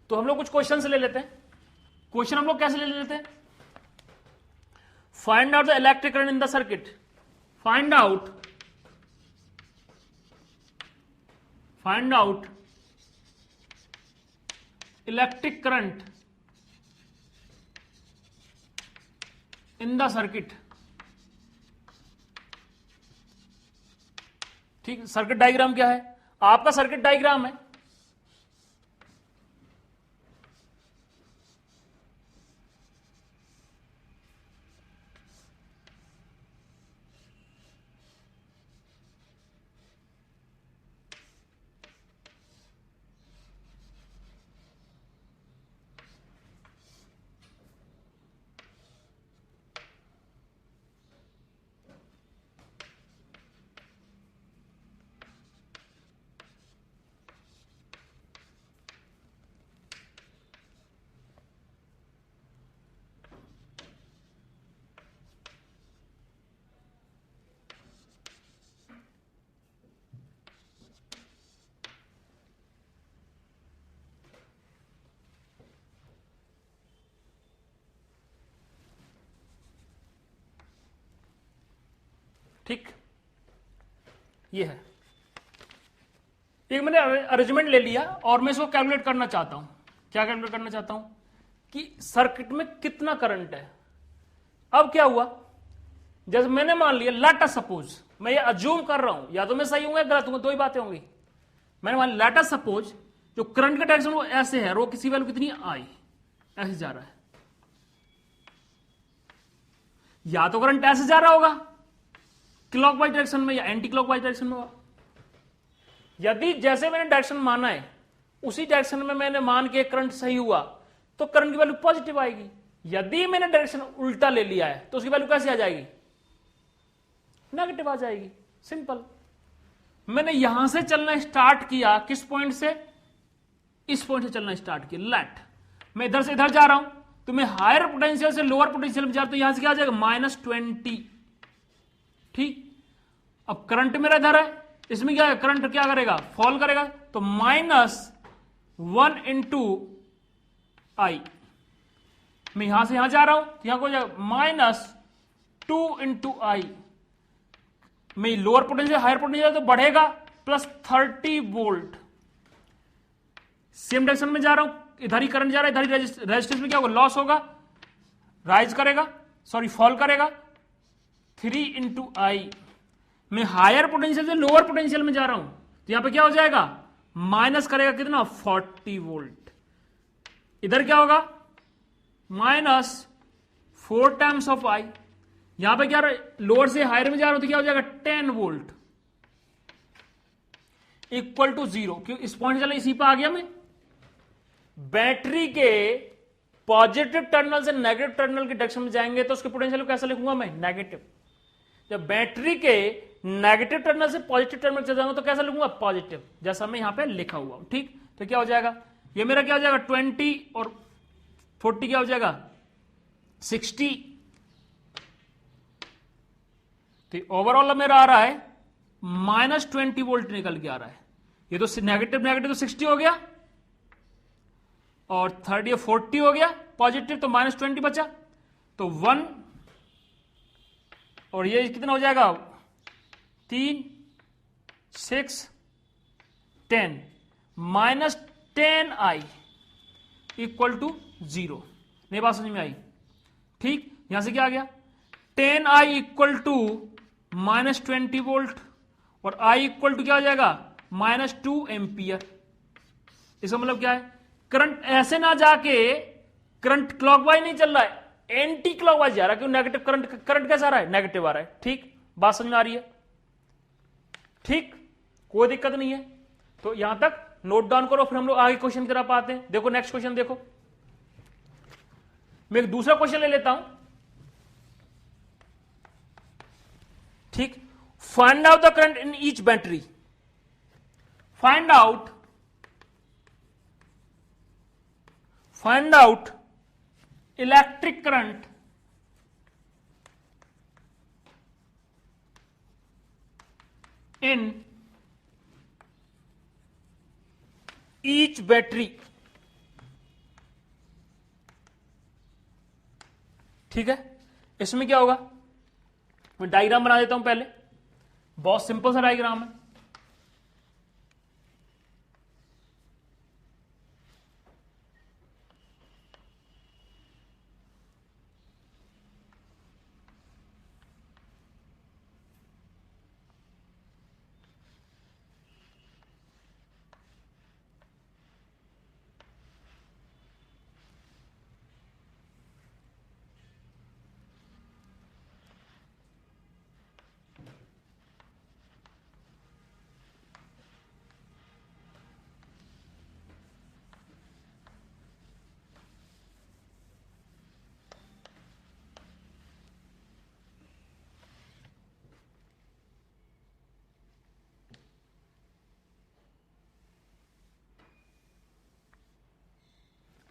Speaker 1: तो हम लोग कुछ क्वेश्चन ले लेते हैं। क्वेश्चन हम लोग कैसे ले लेते हैं, find out the electric current in the circuit. Find out electric current in the circuit. ठीक, सर्किट डायग्राम क्या है, आपका सर्किट डायग्राम है। ठीक, ये है। एक मैंने अरेंजमेंट ले लिया और मैं इसको कैलकुलेट करना चाहता हूं। क्या कैलकुलेट करना चाहता हूं कि सर्किट में कितना करंट है। अब क्या हुआ, जैसे मैंने मान लिया, लेट अस सपोज, मैं ये अज्यूम कर रहा हूं, या तो मैं सही हूं या गलत हूं, दो ही बातें होंगी। मैंने मान लिया, लेट अस सपोज जो करंट का डायरेक्शन वो ऐसे है, और वो किसी वैल्यू कितनी आई, ऐसे जा रहा है। या तो करंट ऐसे जा रहा होगा क्लॉकवाइज डायरेक्शन में, या एंटी क्लॉकवाइज डायरेक्शन में होगा। यदि जैसे मैंने डायरेक्शन माना है उसी डायरेक्शन में मैंने मान के करंट सही हुआ तो करंट की वैल्यू पॉजिटिव आएगी। यदि मैंने डायरेक्शन उल्टा ले लिया है तो उसकी वैल्यू कैसे आ जाएगी, नेगेटिव आ जाएगी। सिंपल। मैंने यहां से चलना स्टार्ट किया, किस पॉइंट से, इस पॉइंट से चलना स्टार्ट किया, लेट मैं इधर से इधर जा रहा हूं, तो मैं हायर पोटेंशियल से लोअर पोटेंशियल में जा रहा हूं, तो यहां से क्या आ जाएगा, -20। ठीक, अब करंट मेरा इधर है, इसमें क्या है, करंट क्या करेगा, फॉल करेगा, तो -1 इंटू आई। मैं यहां से यहां जा रहा हूं, यहां को जाएगा -2 इंटू आई। मैं लोअर पोटेंशियल हायर पोटेंशियल तो बढ़ेगा, +30 वोल्ट। सेम डायरेक्शन में जा रहा हूं, इधर ही करंट जा रहा है, इधर ही रेजिस्टेंस में क्या होगा, लॉस होगा, राइज करेगा, सॉरी फॉल करेगा, 3 इंटू आई। मैं हायर पोटेंशियल से लोअर पोटेंशियल में जा रहा हूं, तो यहां पे क्या हो जाएगा, माइनस करेगा कितना, 40 वोल्ट। इधर क्या होगा -4 टाइम्स ऑफ आई, यहां पे क्या लोअर से हायर में जा रहा हो तो क्या हो जाएगा 10 वोल्ट इक्वल टू 0। क्यों इस पॉइंट चला इसी पे आ गया मैं। बैटरी के पॉजिटिव टर्मिनल से नेगेटिव टर्मिनल के डायरेक्शन में जाएंगे तो उसके पोटेंशियल को कैसा लिखूंगा मैं, नेगेटिव। जब बैटरी के नेगेटिव टर्मिनल से पॉजिटिव टर्मिनल चल जाऊंगा तो कैसा लिखूंगा, पॉजिटिव, जैसा मैं यहां पे लिखा हुआ हूं। ठीक, तो क्या हो जाएगा, ये मेरा क्या हो जाएगा 20 और 40 क्या हो जाएगा 60। तो ओवरऑल मेरा आ रहा है -20 वोल्ट निकल के आ रहा है। ये तो नेगेटिव नेगेटिव तो 60 हो गया और 30 40 हो गया पॉजिटिव, तो -20 बचा तो 1 और ये कितना हो जाएगा 3 6 10 -10 आई इक्वल टू 0। नहीं बात समझ में आई। ठीक, यहां से क्या आ गया 10 आई इक्वल टू -20 वोल्ट और आई इक्वल टू क्या हो जाएगा -2 एम्पियर। इसका मतलब क्या है, करंट ऐसे ना जाके करंट क्लॉकवाइज नहीं चल रहा है, एंटी क्लॉकवाइज जा रहा है। क्यों, नेगेटिव करंट कैसा आ रहा है, नेगेटिव आ रहा है। ठीक, बात समझ में आ रही है। ठीक, कोई दिक्कत नहीं है। तो यहां तक नोट डाउन करो, फिर हम लोग आगे क्वेश्चन की तरफ आते हैं। देखो नेक्स्ट क्वेश्चन देखो, मैं एक दूसरा क्वेश्चन ले लेता हूं। ठीक, find out the current in each battery. Find out electric current in each battery. ठीक है, इसमें क्या होगा, मैं डायग्राम बना देता हूं पहले। बहुत सिंपल सा डायग्राम है।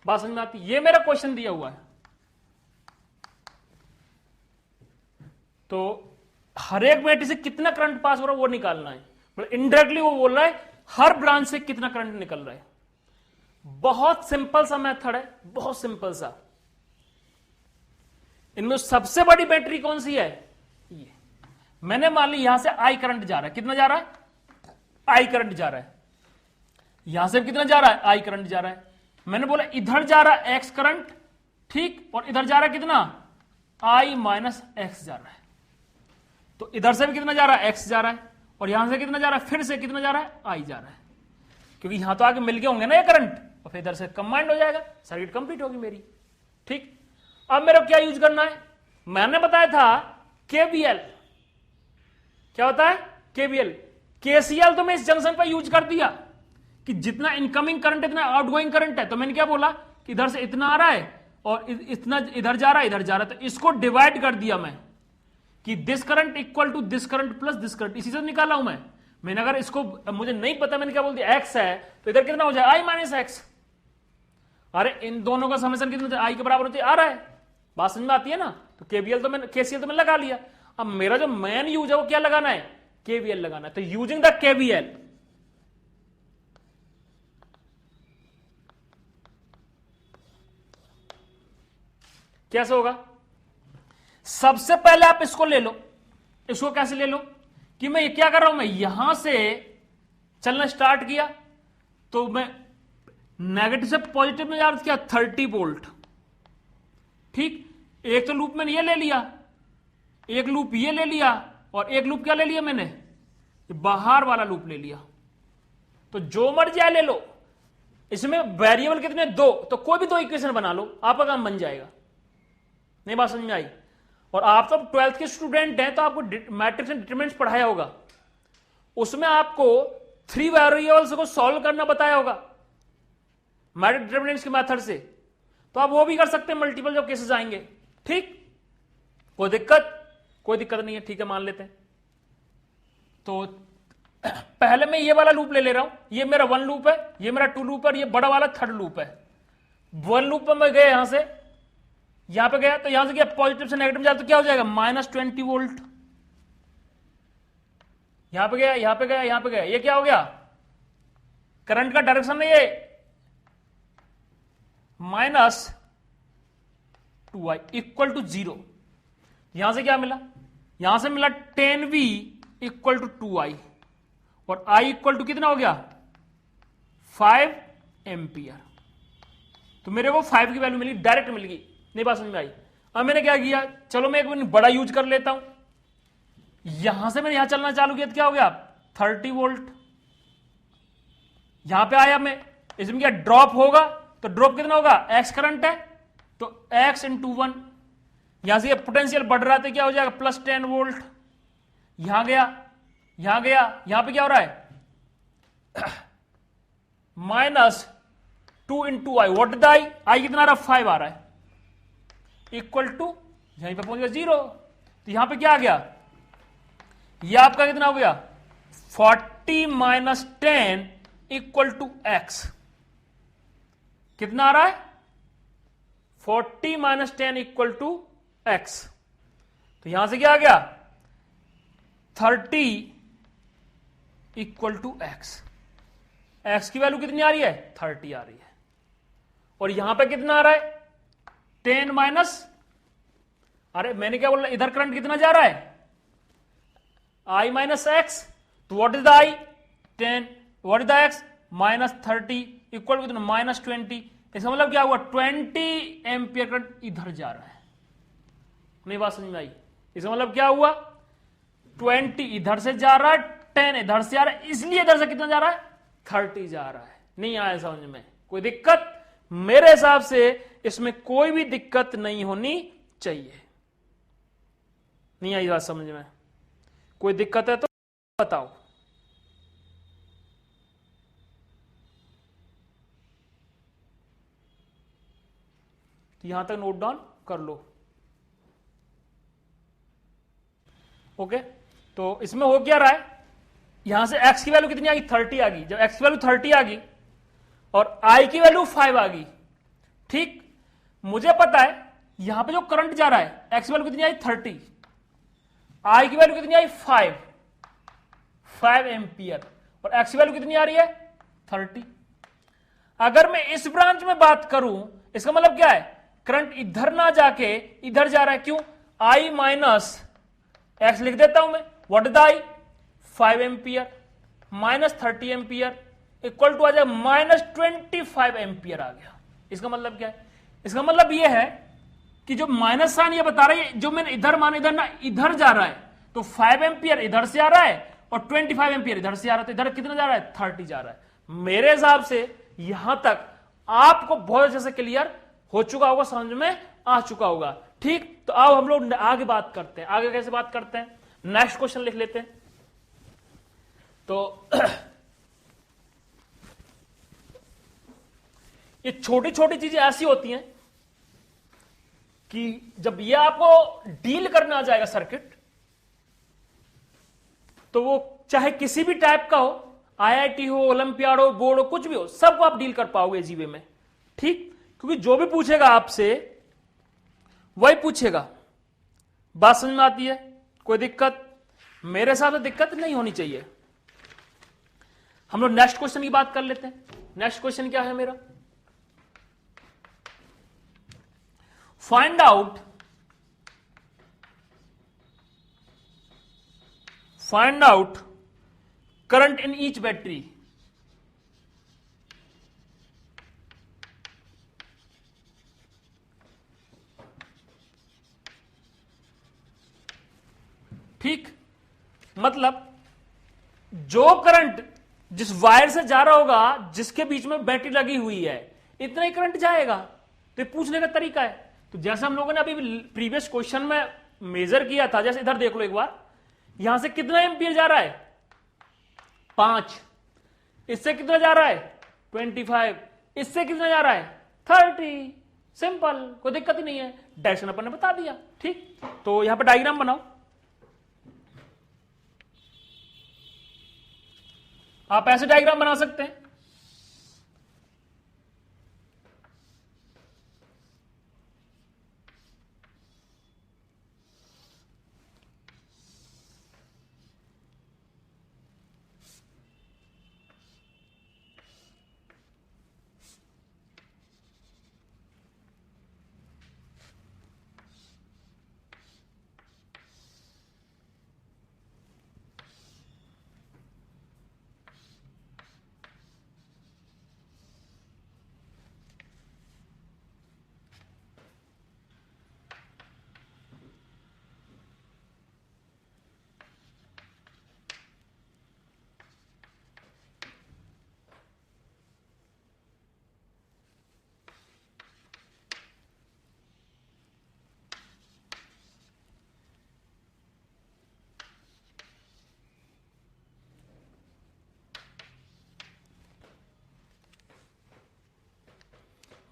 Speaker 1: बात समझ में आती, ये मेरा क्वेश्चन दिया हुआ है। तो हर एक बैटरी से कितना करंट पास हो रहा है वो निकालना है। मतलब इनडायरेक्टली वो बोल रहा है हर ब्रांच से कितना करंट निकल रहा है। बहुत सिंपल सा मेथड है, बहुत सिंपल सा। इनमें सबसे बड़ी बैटरी कौन सी है, ये। मैंने मान ली यहां से आई करंट जा रहा है, कितना जा रहा है, आई करंट जा रहा है। यहां से कितना जा रहा है, आई करंट जा रहा है। मैंने बोला इधर जा रहा है एक्स करंट, ठीक, और इधर जा रहा है कितना, आई माइनस एक्स जा रहा है। तो इधर से भी कितना जा रहा है, एक्स जा रहा है, और यहां से कितना जा रहा है, फिर से कितना जा रहा है, आई जा रहा है। क्योंकि यहां तो आगे मिल गए होंगे ना ये करंट, और फिर इधर से कंबाइंड हो जाएगा, सर्किट कंप्लीट होगी मेरी। ठीक, अब मेरा क्या यूज करना है, मैंने बताया था केवीएल। क्या होता है, केवीएल। केसीएल तो मैं इस जंक्शन पर यूज कर दिया कि जितना इनकमिंग करंट इतना आउटगोइंग करंट है। तो मैंने क्या बोला कि इधर से इतना आ रहा है और इतना इधर जा रहा है, इधर जा रहा है। तो इसको डिवाइड कर दिया मैं कि this current equal to this current plus this current, इसी से निकाला हूं मैंने अगर इसको मुझे नहीं पता, मैंने क्या बोल दिया, एक्स है, तो इधर कितना हो जाए, आई माइनस एक्स। अरे इन दोनों का समेशन कितना आई के बराबर होती आ रहा है। बात समझ में आती है ना। तो केवीएल तो मैंने, केसीएल तो मैंने लगा लिया। अब मेरा जो मेन यूज है वो क्या लगाना है, केवीएल लगाना है। तो यूजिंग द केवीएल, कैसे होगा, सबसे पहले आप इसको ले लो। इसको कैसे ले लो कि मैं ये क्या कर रहा हूं, मैं यहां से चलना स्टार्ट किया तो मैं नेगेटिव से पॉजिटिव में जा रहा था, 30 वोल्ट। ठीक, एक तो लूप मैंने ये ले लिया, एक लूप ये ले लिया, और एक लूप क्या ले लिया मैंने, बाहर वाला लूप ले लिया। तो जो मर्जी आए ले लो, इसमें वेरिएबल कितने, दो, तो कोई भी दो इक्वेशन बना लो, आपका काम बन जाएगा। नहीं बात समझ में आई? और आप तो 12th के स्टूडेंट हैं, तो आपको मैट्रिक्स एंड डिटरमिनेंट्स पढ़ाया होगा, उसमें आपको 3 वेरिएबल्स को सॉल्व करना बताया होगा मैट्रिक्स डिटरमिनेंट्स के मेथड से, तो आप वो भी कर सकते हैं मल्टीपल जब केसेस आएंगे। ठीक, कोई दिक्कत नहीं है, ठीक है, मान लेते हैं। तो पहले मैं ये वाला लूप ले ले रहा हूं, ये मेरा 1 लूप है, ये मेरा 2 लूप है, और ये बड़ा वाला 3rd लूप है। 1 लूप पर मैं गया यहां से, यहां पे गया, तो यहां से क्या पॉजिटिव से नेगेटिव जाए तो क्या हो जाएगा, -20 वोल्ट। यहां पे गया, यहां पे गया, यहां पे गया, ये क्या हो गया, करंट का डायरेक्शन है ये -2i इक्वल टू 0। यहां से क्या मिला, यहां से मिला 10v इक्वल टू 2i, और i इक्वल टू कितना हो गया, 5 एम्पियर। तो मेरे को 5 की वैल्यू मिली, डायरेक्ट मिल गई। नहीं बात समझ में आई? अब मैंने क्या किया, चलो मैं एक मिनट बड़ा यूज कर लेता हूं, यहां से मैंने यहां चलना चालू किया तो क्या हो गया, 30 वोल्ट। यहां पे आया मैं, इसमें क्या ड्रॉप होगा, तो ड्रॉप कितना होगा, एक्स करंट है तो x इंटू 1। यहां से पोटेंशियल बढ़ रहा है तो क्या हो जाएगा, +10 वोल्ट। यहां गया, यहां गया, यहां पे क्या हो रहा है, -2 इंटू आई, वॉट द आई कितना आ रहा है, 5 आ रहा है, इक्वल टू यहीं पे पहुंच गया 0। तो यहां पे क्या आ गया, ये आपका कितना हो गया, 40 - 10 इक्वल टू x। कितना आ रहा है, 40 - 10 इक्वल टू x। तो यहां से क्या आ गया, 30 इक्वल टू x। x की वैल्यू कितनी आ रही है, 30 आ रही है। और यहां पे कितना आ रहा है, 10 माइनस, अरे मैंने क्या बोला, इधर करंट कितना जा रहा है, I माइनस एक्स। तो what is the I, 10, what is the x, -30 equal to कितना, -20। इसका मतलब क्या हुआ, 20 एम्पियर करंट इधर जा रहा है। नहीं बात समझ में आई? इसका मतलब क्या हुआ, 20 इधर से जा रहा है, 10 इधर से आ रहा है, इसलिए इधर से कितना जा रहा है, 30 जा रहा है। नहीं आया समझ में? कोई दिक्कत? मेरे हिसाब से इसमें कोई भी दिक्कत नहीं होनी चाहिए। नहीं आई बात समझ में? कोई दिक्कत है तो बताओ। तो यहां तक नोट डाउन कर लो। ओके, तो इसमें हो क्या रहा है, यहां से x की वैल्यू कितनी आ गई, 30 आ गई। जब x की वैल्यू 30 आ गई और i की वैल्यू 5 आ गई, ठीक, मुझे पता है यहां पे जो करंट जा रहा है, x की वैल्यू कितनी आई, 30, i की वैल्यू कितनी आई, 5 एम्पियर, और x की वैल्यू कितनी आ रही है, 30। अगर मैं इस ब्रांच में बात करूं, इसका मतलब क्या है, करंट इधर ना जाके इधर जा रहा है। क्यों, I माइनस एक्स लिख देता हूं मैं, what is the I, 5 ampere -30 ampere equal to आ जाएगा -25 एम्पियर आ गया। इसका मतलब क्या है, इसका मतलब यह है कि जो माइनस साइन ये बता रहा है, जो मैंने इधर माना, इधर ना, इधर जा रहा है, तो 5 एम्पियर इधर से आ रहा है और 25 एम्पियर इधर से आ रहा है, तो इधर कितना जा रहा है, 30 जा रहा है। मेरे हिसाब से यहां तक आपको बहुत अच्छे से क्लियर हो चुका होगा, समझ में आ चुका होगा। ठीक, तो अब हम लोग आगे बात करते हैं। आगे कैसे बात करते हैं, नेक्स्ट क्वेश्चन लिख लेते हैं। तो ये छोटी छोटी चीजें ऐसी होती हैं कि जब ये आपको डील करना आ जाएगा सर्किट, तो वो चाहे किसी भी टाइप का हो, आईआईटी हो, ओलंपियाड हो, बोर्ड हो, कुछ भी हो, सबको आप डील कर पाओगे जीवे में। ठीक, क्योंकि जो भी पूछेगा आपसे वही पूछेगा। बात समझ में आती है? कोई दिक्कत? मेरे साथ तो दिक्कत नहीं होनी चाहिए। हम लोग नेक्स्ट क्वेश्चन की बात कर लेते हैं। नेक्स्ट क्वेश्चन क्या है मेरा, find out current in each battery. ठीक, मतलब जो करंट जिस वायर से जा रहा होगा, जिसके बीच में बैटरी लगी हुई है, इतना ही करंट जाएगा। तो पूछने का तरीका है। तो जैसे हम लोगों ने अभी प्रीवियस क्वेश्चन में मेजर किया था, जैसे इधर देख लो एक बार, यहां से कितना एम्पियर जा रहा है 5, इससे कितना जा रहा है 25, इससे कितना जा रहा है 30। सिंपल, कोई दिक्कत ही नहीं है, डायरेक्शन अपन ने बता दिया। ठीक, तो यहां पर डायग्राम बनाओ। आप ऐसे डायग्राम बना सकते हैं।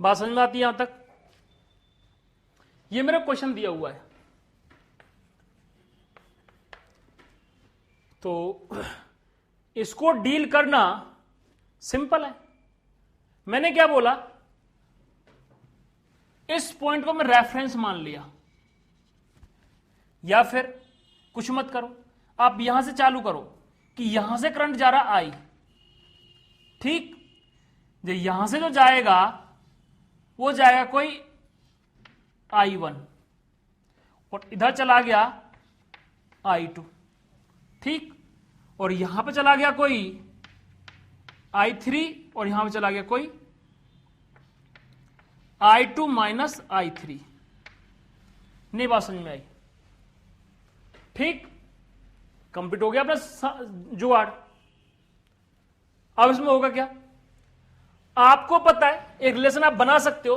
Speaker 1: बात समझ में आती है यहां तक? ये मेरा क्वेश्चन दिया हुआ है, तो इसको डील करना सिंपल है। मैंने क्या बोला, इस पॉइंट को मैं रेफरेंस मान लिया, या फिर कुछ मत करो, आप यहां से चालू करो कि यहां से करंट जा रहा आई। ठीक, जो यहां से जो जाएगा वो जाएगा कोई I1, और इधर चला गया I2। ठीक, और यहां पे चला गया कोई I3, और यहां पे चला गया कोई I2 माइनस I3। नहीं बात समझ में आई? ठीक, कंप्लीट हो गया अपना जुगाड़। अब इसमें होगा क्या, आपको पता है एक रिलेशन आप बना सकते हो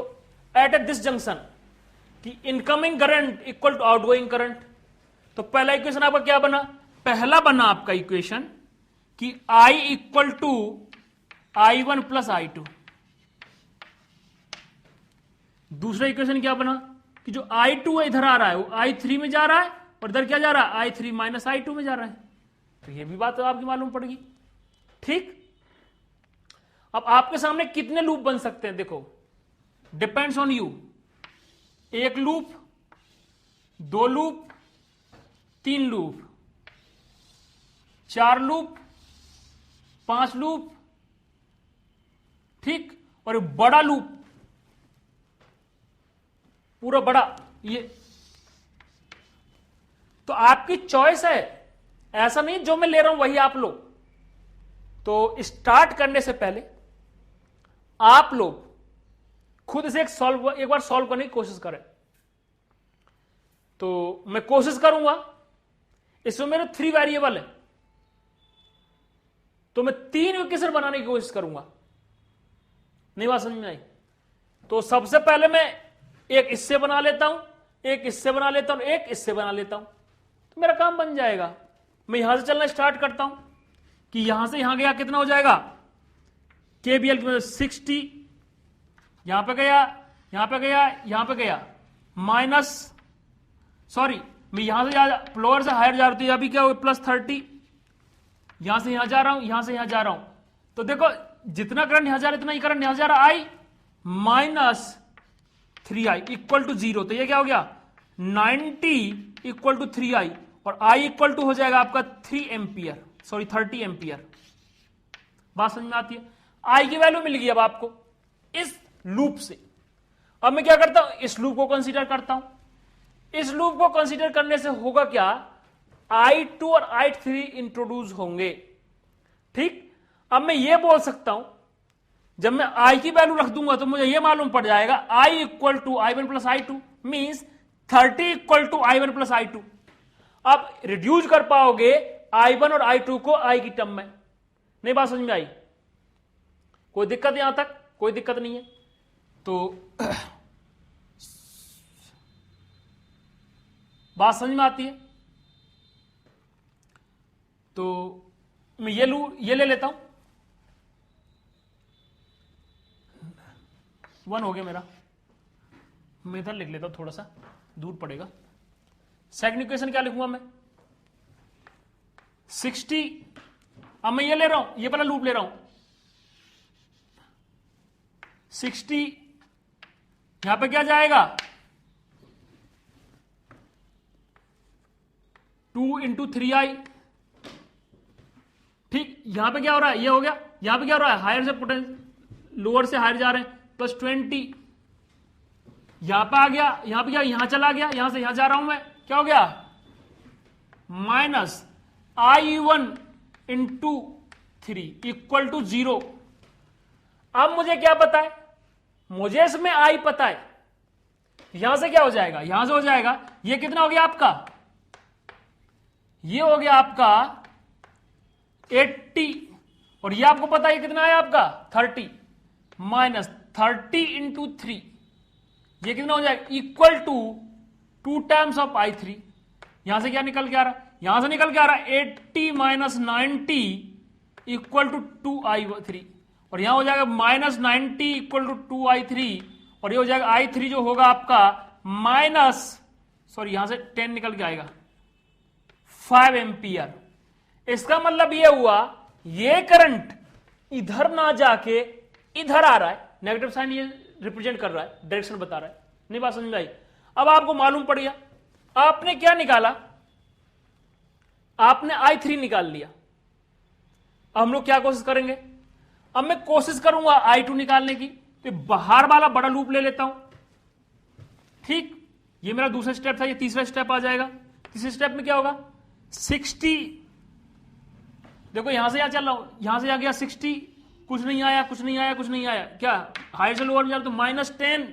Speaker 1: एट ए दिस जंक्शन कि incoming current equal to outgoing current. तो पहला इक्वेशन आपका क्या बना, पहला बना आपका इक्वेशन कि I equal to I1 plus I2। दूसरा इक्वेशन क्या बना कि जो I2 है इधर आ रहा है वो I3 में जा रहा है, और इधर क्या जा रहा है I3 माइनस I2 में जा रहा है। तो ये भी बात तो आपकी मालूम पड़ेगी। ठीक, अब आपके सामने कितने लूप बन सकते हैं, देखो depends on you. 1 loop, 2 loop, 3 loop, 4 loop, 5 loop. ठीक, और बड़ा लूप, पूरा बड़ा, ये तो आपकी चॉइस है, ऐसा नहीं जो मैं ले रहा हूं वही आप लो। तो स्टार्ट करने से पहले आप लोग खुद से एक बार सॉल्व करने की कोशिश करें। तो मैं कोशिश करूंगा, इसमें मेरे 3 वेरिएबल है, तो मैं 3 इक्वेशन बनाने की कोशिश करूंगा। नहीं बात समझ में आई? तो सबसे पहले मैं एक इससे बना लेता हूं, एक इससे बना लेता हूं, एक इससे बना लेता हूं, तो मेरा काम बन जाएगा। मैं यहां से चलना स्टार्ट करता हूं कि यहां से यहां गया कितना हो जाएगा, KVL 60, यहां पे गया, यहां पे गया, यहां पे गया, माइनस, सॉरी मैं यहां से लोअर से हायर जा रहा हूं, अभी क्या हो प्लस 30, यहां से यहां जा रहा हूं, यहां से यहां जा रहा हूं। तो देखो जितना करंट यहां जा रहा है इतना ही करंट यहां जा रहा है, I minus 3I equal to 0। तो ये क्या हो गया 90 इक्वल टू 3I, और I इक्वल टू हो जाएगा आपका 3 एम्पियर, सॉरी 30 एम्पियर। बात समझ में आती है? I की वैल्यू मिल गई अब आपको इस लूप से। अब मैं क्या करता हूं, इस लूप को कंसीडर करता हूं। इस लूप को कंसीडर करने से होगा क्या, I2 और I3 इंट्रोड्यूस होंगे। ठीक, अब मैं ये बोल सकता हूं, जब मैं I की वैल्यू रख दूंगा तो मुझे ये मालूम पड़ जाएगा I equal to I1 plus I2 means 30 equal to I1 plus I2। अब रिड्यूस कर पाओगे I1 और I2 को I की टर्म में, नहीं बात समझ में आई? कोई दिक्कत यहां तक? कोई दिक्कत नहीं है। तो बात समझ में आती है? तो मैं ये ले लेता हूं, 1 हो गया मेरा। मैं इधर लिख लेता हूं, थोड़ा सा दूर पड़ेगा। सेकंड इक्वेशन क्या लिखूंगा मैं? 60। अब मैं ये ले रहा हूं, ये वाला लूप ले रहा हूं। 60 यहां पे क्या जाएगा? 2 इंटू 3i। ठीक, यहां पे क्या हो रहा है? ये हो गया। यहां पे क्या हो रहा है? हायर से पोटेंशियल, लोअर से हायर जा रहे हैं, प्लस 20। यहां पे आ गया, यहां पे क्या, यहां चला गया, यहां से यहां जा रहा हूं मैं, क्या हो गया? Minus i1 into 3 equal to 0। अब मुझे क्या पता है? मुझे इसमें i पता है। यहां से क्या हो जाएगा? यहां से हो जाएगा, ये कितना हो गया आपका? ये हो गया आपका 80, और ये आपको पता है कितना है आपका? 30 माइनस 30 इंटू 3, ये कितना हो जाएगा? Equal to 2 times of i3। यहां से क्या निकल के आ रहा है? यहां से निकल के आ रहा है 80 माइनस 90 इक्वल टू 2i3, और यहां हो जाएगा माइनस 90 इक्वल टू 2i3, और ये हो जाएगा i3 जो होगा आपका माइनस, सॉरी यहां से 10 निकल के आएगा 5 एम्पियर। इसका मतलब ये हुआ, ये करंट इधर ना जाके इधर आ रहा है, नेगेटिव साइन ये रिप्रेजेंट कर रहा है, डायरेक्शन बता रहा है। नहीं बात समझ में आई? अब आपको मालूम पड़ गया, आपने क्या निकाला? आपने i3 निकाल लिया। अब हम लोग क्या कोशिश करेंगे? अब मैं कोशिश करूंगा i2 निकालने की, तो बाहर वाला बड़ा लूप ले लेता हूं। ठीक, ये मेरा दूसरा स्टेप था, ये तीसरा स्टेप आ जाएगा। तीसरे स्टेप में क्या होगा? 60, देखो यहां से यहां चल रहा हूं, यहां से आ गया 60, कुछ नहीं आया, कुछ नहीं आया, कुछ नहीं आया, क्या हायर से लोअर में जा रहा, तो माइनस 10।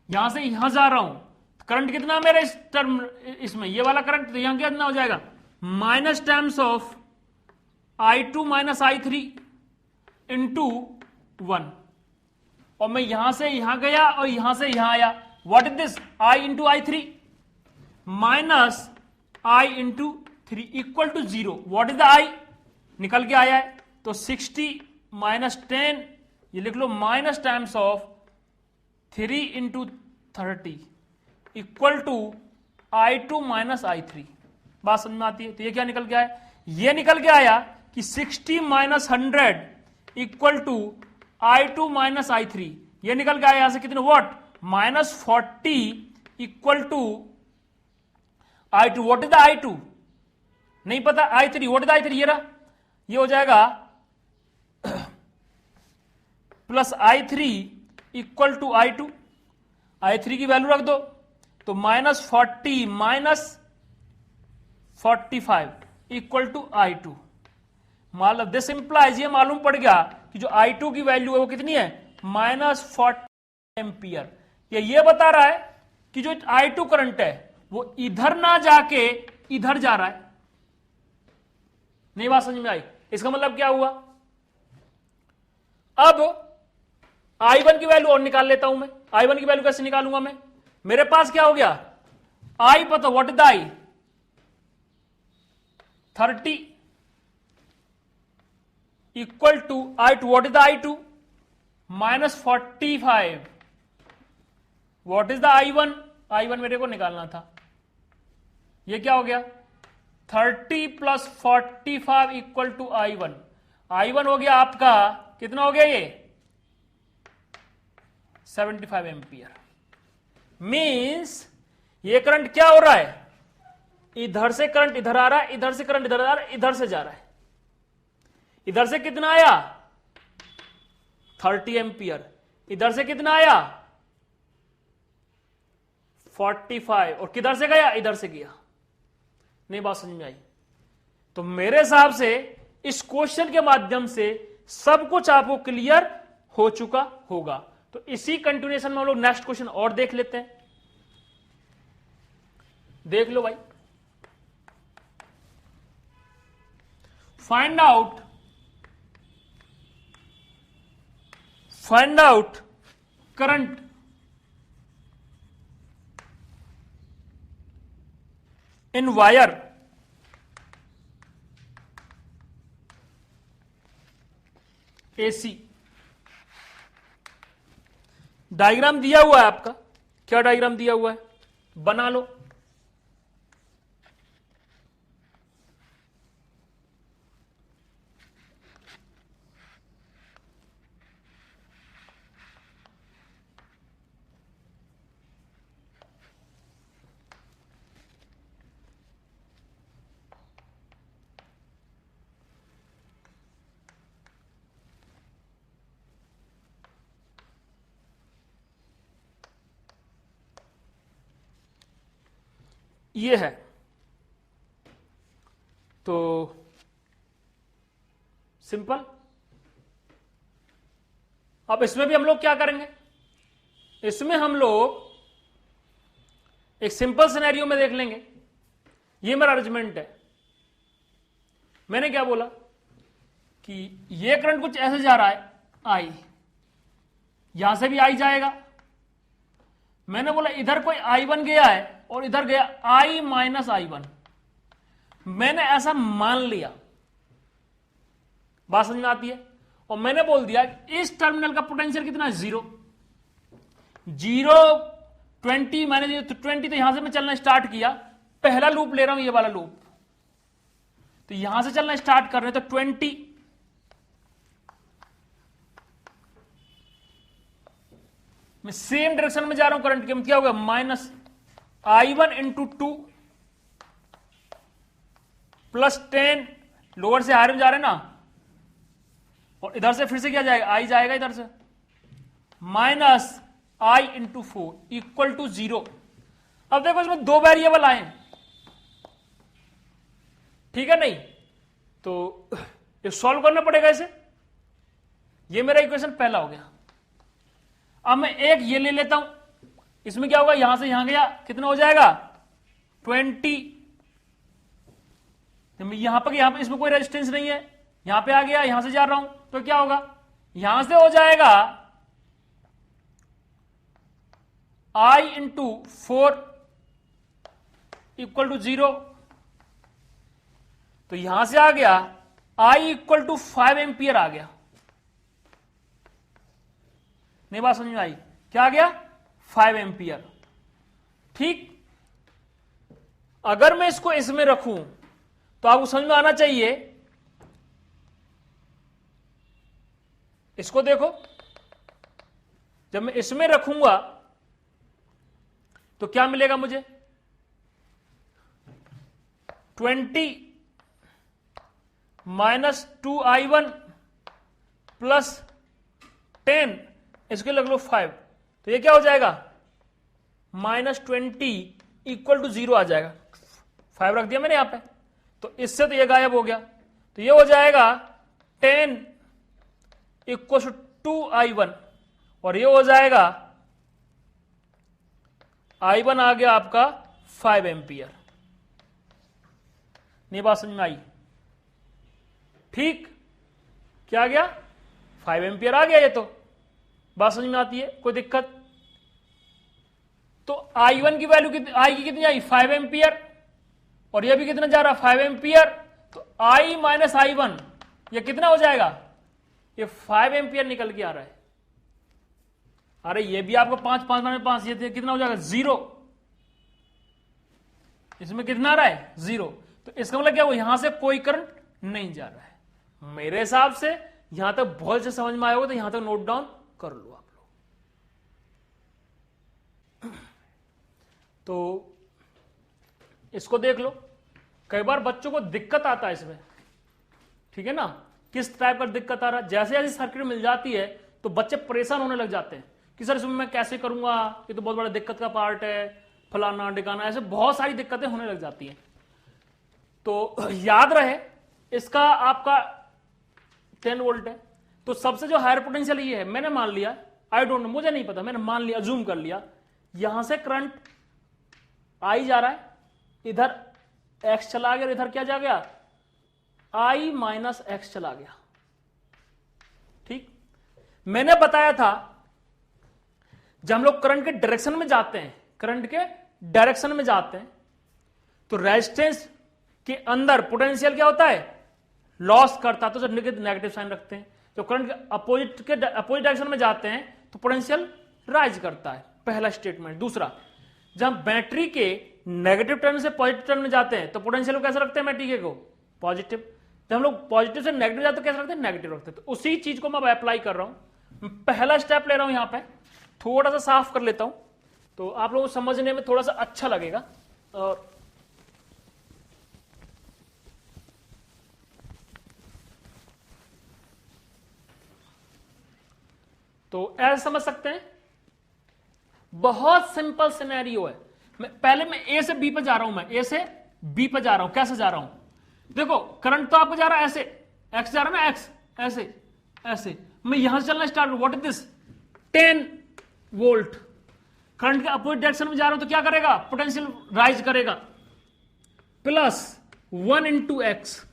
Speaker 1: यहां से यहां जा रहा हूं, करंट कितना मेरा इस टर्म, इसमें ये वाला करंट, तो यहां कितना हो जाएगा? Minus times of i2 minus i3 into 1, और मैं यहां से यहां गया और यहां से यहां आया। What is this? i into i3 minus i into 3 equal to 0। What is the i? निकल के आया है, तो 60 माइनस 10, ये लिख लो minus times of 3 into 30 equal to i2 minus i3। बात समझ में आती है? तो ये क्या निकल के आया? ये निकल के आया कि 60 minus 100 equal to i2 minus i3। ये निकल के आया यहां से कितने? What? Minus 40 equal to i2। What is the i2? नहीं पता। i3, what is the i3? ये रहा, ये हो जाएगा plus i3 equal to i2। i3 की वैल्यू रख दो, तो minus 40 minus 45 equal to i2। मतलब दिस इंप्लाइज, ये मालूम पड़ गया कि जो i2 की वैल्यू है वो कितनी है? Minus 40 ampere. ये बता रहा है कि जो i2 करंट है वो इधर ना जाके इधर जा रहा है। नहीं बात समझ में आई? इसका मतलब क्या हुआ? अब i1 की वैल्यू और निकाल लेता हूं मैं। i1 की वैल्यू कैसे निकालूंगा मैं? मेरे पास क्या हो गया? i पता, what is the i? 30 equal to i2। What is the i2? Minus 45। What is the i1? i1 मेरे को निकालना था। ये क्या हो गया? 30 plus 45 equal to i1। i1 हो गया आपका कितना हो गया? ये 75 एम्पियर। मींस ये करंट क्या हो रहा है? इधर से करंट इधर आ रहा है, इधर से करंट इधर आ रहा है, इधर से जा रहा है। इधर से कितना आया? 30 एम्पियर। इधर से कितना आया? 45। और किधर से गया? इधर से गया। नहीं बात समझ में आई? तो मेरे हिसाब से इस क्वेश्चन के माध्यम से सब कुछ आपको क्लियर हो चुका होगा। तो इसी कंटिन्यूएशन में हम लोग नेक्स्ट क्वेश्चन और देख लेते हैं। देख लो भाई, find out current in wire AC. Diagram दिया हुआ है आपका, क्या डायग्राम दिया हुआ है, बना लो। ये है, तो सिंपल। अब इसमें भी हम लोग क्या करेंगे, इसमें हम लोग एक सिंपल सिनेरियो में देख लेंगे। ये मेरा अरेंजमेंट है। मैंने क्या बोला कि ये करंट कुछ ऐसे जा रहा है, आई, यहां से भी आई जाएगा। मैंने बोला इधर कोई I1 गया है और इधर गया I माइनस I1। मैंने ऐसा मान लिया, बात समझ में आती है। और मैंने बोल दिया इस टर्मिनल का पोटेंशियल कितना है, 0 20 मैंने तो 20, तो यहां से मैं चलना स्टार्ट किया। पहला लूप ले रहा हूं, ये वाला लूप, तो यहां से चलना स्टार्ट कर रहे हैं, तो 20 मैं सेम डायरेक्शन में जा रहा हूं करंट के, क्या होगा, minus I1 into 2 plus 10, lower से हायर में जा रहे हैं ना, और इधर से फिर से क्या जाएगा, आई जाएगा इधर से, minus I into 4 equal to 0। अब देखो इसमें दो वेरिएबल आए, ठीक है नहीं, तो ये सॉल्व करना पड़ेगा इसे। ये मेरा इक्वेशन पहला हो गया। अब मैं एक ये ले लेता हूं, इसमें क्या होगा, यहां से यहां गया, कितना हो जाएगा, 20। यहां पर इसमें कोई रेजिस्टेंस नहीं है, यहां पे आ गया, यहां से जा रहा हूं, तो क्या होगा, यहां से हो जाएगा I इंटू 4 इक्वल टू 0। तो यहां से आ गया I इक्वल टू 5 एम्पियर आ गया। नहीं बात समझ में आई, क्या आ गया, 5 एम्पियर। ठीक, अगर मैं इसको इसमें रखूं तो आपको समझ में आना चाहिए। इसको देखो, जब मैं इसमें रखूंगा तो क्या मिलेगा मुझे, 20 माइनस 2I1 प्लस 10, इसके लग लो 5, तो ये क्या हो जाएगा, माइनस 20 इक्वल टू 0 आ जाएगा। 5 रख दिया मैंने यहां पे, तो इससे तो ये गायब हो गया, तो ये हो जाएगा 10 इक्वल टू 2I1, और ये हो जाएगा I1 आ गया आपका 5 एम्पियर। नहीं बात समझ में आई, ठीक, क्या आ गया, 5 एम्पियर आ गया। ये तो बात समझ में आती है, कोई दिक्कत। तो I1 की वैल्यू I की कितनी आई, 5 एम्पियर, और ये भी कितना जा रहा, 5 एम्पियर, तो I माइनस I1 ये कितना हो जाएगा, ये 5 एम्पियर निकल के आ रहा है। अरे ये भी आपको 5 ये कितना हो जाएगा, 0। इसमें कितना आ रहा है, 0। तो इसका मतलब क्या, वो यहां से कोई करंट नहीं जा रहा है। मेरे हिसाब से यहां तक बहुत से समझ में आया होगा, तो यहां तक नोट डाउन कर लो आप लोग। तो इसको देख लो, कई बार बच्चों को दिक्कत आता है इसमें, ठीक है ना, किस टाइप का दिक्कत आ रहा है। जैसे जैसे सर्किट मिल जाती है तो बच्चे परेशान होने लग जाते हैं कि सर इसमें मैं कैसे करूंगा, ये तो बहुत बड़ा दिक्कत का पार्ट है, फलाना डिकाना, ऐसे बहुत सारी दिक्कतें होने लग जाती हैं। तो याद रहे, इसका आपका 10 वोल्ट है, तो सबसे जो हायर पोटेंशियल ये है, मैंने मान लिया, आई डोंट नो, मुझे नहीं पता, मैंने मान लिया, अज्यूम कर लिया, यहां से करंट आई जा रहा है, इधर एक्स चला गया, इधर क्या जा गया, आई माइनस एक्स चला गया। ठीक, मैंने बताया था जब हम लोग करंट के डायरेक्शन में जाते हैं, करंट के डायरेक्शन में जाते हैं, तो रेजिस्टेंस के अंदर पोटेंशियल क्या होता है, लॉस करता है, तो नेगेटिव साइन रखते हैं। जो करंट के अपोजिट डायरेक्शन में जाते हैं तो पोटेंशियल राइज करता है, पहला स्टेटमेंट। दूसरा, जब बैटरी के नेगेटिव टर्न से पॉजिटिव टर्न में जाते हैं तो पोटेंशियल को कैसे रखते हैं बैटरी को, पॉजिटिव। जब हम लोग पॉजिटिव से नेगेटिव जाते हैं तो कैसे रखते हैं, नेगेटिव रखते हैं। तो उसी चीज को मैं अप्लाई कर रहा हूं, पहला स्टेप ले रहा हूं, यहां पे थोड़ा सा साफ कर लेता हूं तो आप लोगों को समझने में थोड़ा सा अच्छा लगेगा। और तो ऐसे समझ सकते हैं, बहुत सिंपल सिनेरियो है। पहले मैं ए से बी पे जा रहा हूं, मैं ए से बी पे जा रहा हूं। कैसे जा रहा हूं, देखो करंट तो आपको जा रहा है ऐसे, एक्स जा रहा है ना, एक्स ऐसे ऐसे, मैं यहां से चलना start, what is this, 10 volt. Current के अपोजिट डायरेक्शन में जा रहा हूं तो क्या करेगा, पोटेंशियल राइज करेगा, प्लस 1 इंटू एक्स।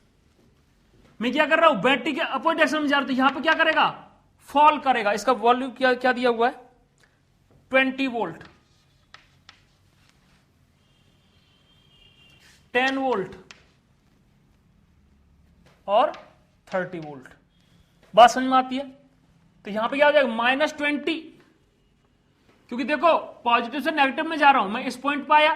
Speaker 1: मैं क्या कर रहा हूं, बैटरी के अपोजिट डायरेक्शन में जा रहा हूं तो यहां पे क्या करेगा, फॉल करेगा। इसका वॉल्यूम क्या दिया हुआ है, 20 वोल्ट, 10 वोल्ट और 30 वोल्ट। बात समझ में आती है। तो यहां पे क्या हो जाएगा, -20, क्योंकि देखो पॉजिटिव से नेगेटिव में जा रहा हूं, मैं इस पॉइंट पे आया,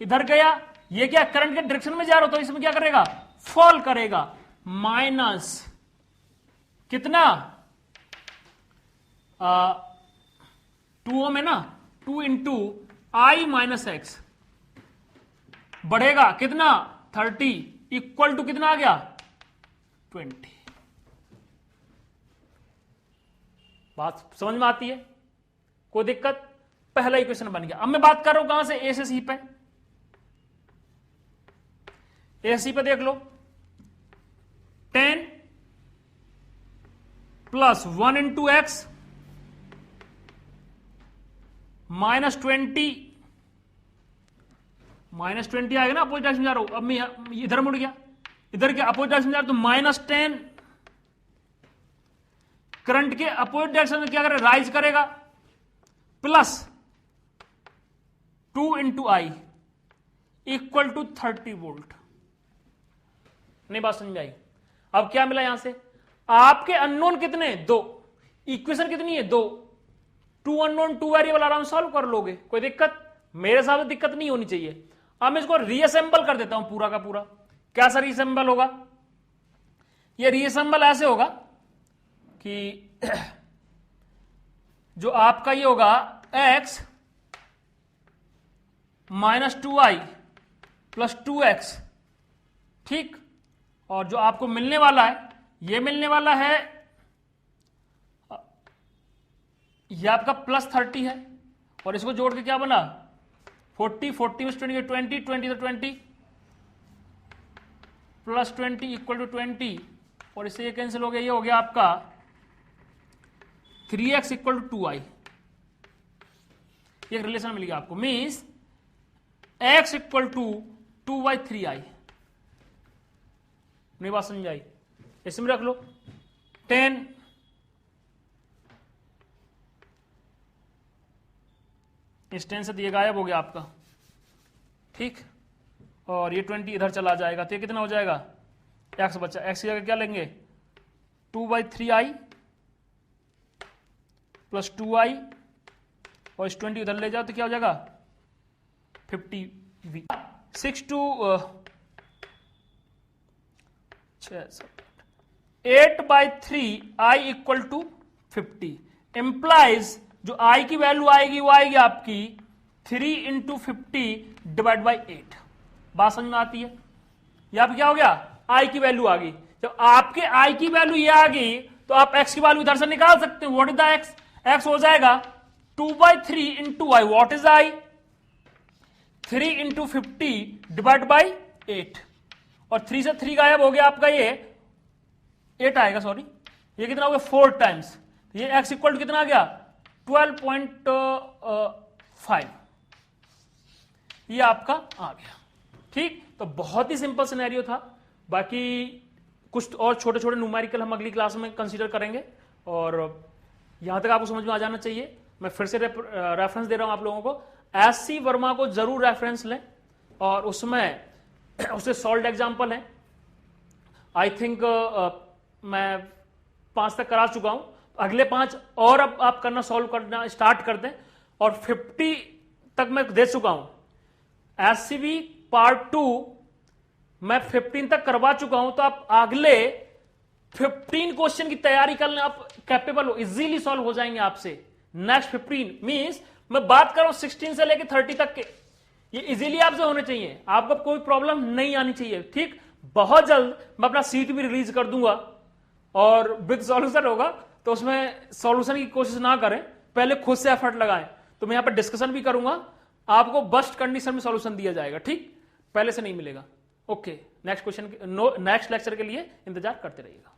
Speaker 1: इधर गया, ये क्या करंट के डायरेक्शन में जा रहा हूं तो इसमें क्या करेगा, फॉल करेगा। माइनस कितना, 2 ओम है ना, 2 इंटू आई माइनस एक्स, बढ़ेगा कितना, 30, इक्वल टू कितना आ गया, 20। बात समझ में आती है, कोई दिक्कत, पहला इक्वेशन बन गया। अब मैं बात कर रहा हूं कहां से, ए से सी पे। ए सी पे देख लो, 10 प्लस 1 इंटू एक्स -20, -20 आएगा ना, अपोजिट डायरेक्शन में जा रहा हूं। अब मैं इधर मुड़ गया, इधर के अपोजिट डायरेक्शन में जा रहा हूं तो -10, करंट के अपोजिट डायरेक्शन में क्या करेगा, राइज करेगा, plus 2 into I equal to 30 volt. नहीं बात समझ में आई। अब क्या मिला यहां से, आपके अननोन कितने, 2, इक्वेशन कितनी है, 2, 2 अननोन 2 वेरिएबल, आराम सॉल्व कर लोगे, कोई दिक्कत, मेरे हिसाब से दिक्कत नहीं होनी चाहिए। अब मैं इसको रीअसेंबल कर देता हूं पूरा का पूरा। कैसा रीअसेंबल होगा, ये रीअसेंबल ऐसे होगा कि जो आपका ये होगा x -2i प्लस 2x, ठीक, और जो आपको मिलने वाला है, ये मिलने वाला है, ये आपका +30 है, और इसको जोड़ के क्या बना, 40, 40 में 20, 20 तो 20 प्लस 20 इक्वल टू 20, और इससे ये कैंसिल हो गया, ये हो गया आपका 3x इक्वल टू 2i। एक रिलेशन मिल गया आपको, means x equal to 2/3i। नहीं बात समझ आई, इसमें रख लो 10 इस 10 से दिए गायब हो गया आपका, ठीक, और ये 20 इधर चला जाएगा तो ये कितना हो जाएगा, x बचा, x की जगह क्या लेंगे, 2/3i प्लस 2i, और इस 20 उधर ले जाओ तो क्या हो जाएगा 50v। 6 to 8/3i equal to 50 implies जो i की वैल्यू आएगी वो आएगी आपकी 3 इंटू 50 डिवाइड बाई 8। बात समझ में आती है, यहां पे क्या हो गया, i की वैल्यू आ गई। जब आपके i की वैल्यू ये आ गई तो आप x की वैल्यू इधर से निकाल सकते हैं। What is the x, x हो जाएगा 2/3 into I, what is I, 3 into 50 divide by 8, और 3 से 3 गायब हो गया आपका, ये 8 आएगा, सॉरी, ये कितना हो गया 4 टाइम्स, ये x इक्वल टू कितना आ गया 12.5, ये आपका आ गया, ठीक। तो बहुत ही सिंपल सिनेरियो था, बाकी कुछ और छोटे छोटे न्यूमेरिकल हम अगली क्लास में कंसीडर करेंगे, और यहां तक आपको समझ में आ जाना चाहिए। मैं फिर से रेफरेंस दे रहा हूं आप लोगों को, एस.सी. वर्मा को जरूर रेफरेंस लें, और उसमें उससे सॉल्व एग्जाम्पल है। आई थिंक मैं 5 तक करा चुका हूं, अगले 5 और अब आप करना, सॉल्व करना स्टार्ट कर दें, और 50 तक मैं दे चुका हूं। एससीबी पार्ट 2 मैं 15 तक करवा चुका हूं, तो आप अगले 15 क्वेश्चन की तैयारी कर लें, आप कैपेबल हो, इजीली सॉल्व हो जाएंगे आपसे। नेक्स्ट 15 मींस मैं बात कर रहा हूं 16 से लेकर 30 तक के, ये इजीली आपसे होने चाहिए, आपको कोई प्रॉब्लम नहीं आनी चाहिए। ठीक, बहुत जल्द मैं अपना सीट भी रिलीज कर दूंगा और विद सॉल्यूशन होगा, तो उसमें सॉल्यूशन की कोशिश ना करें, पहले खुद से एफर्ट लगाएं। तो मैं यहां पर डिस्कशन भी करूंगा, आपको बेस्ट कंडीशन में सॉल्यूशन दिया जाएगा, ठीक, पहले से नहीं मिलेगा। Okay, next question, next lecture के लिए इंतजार करते रहिएगा।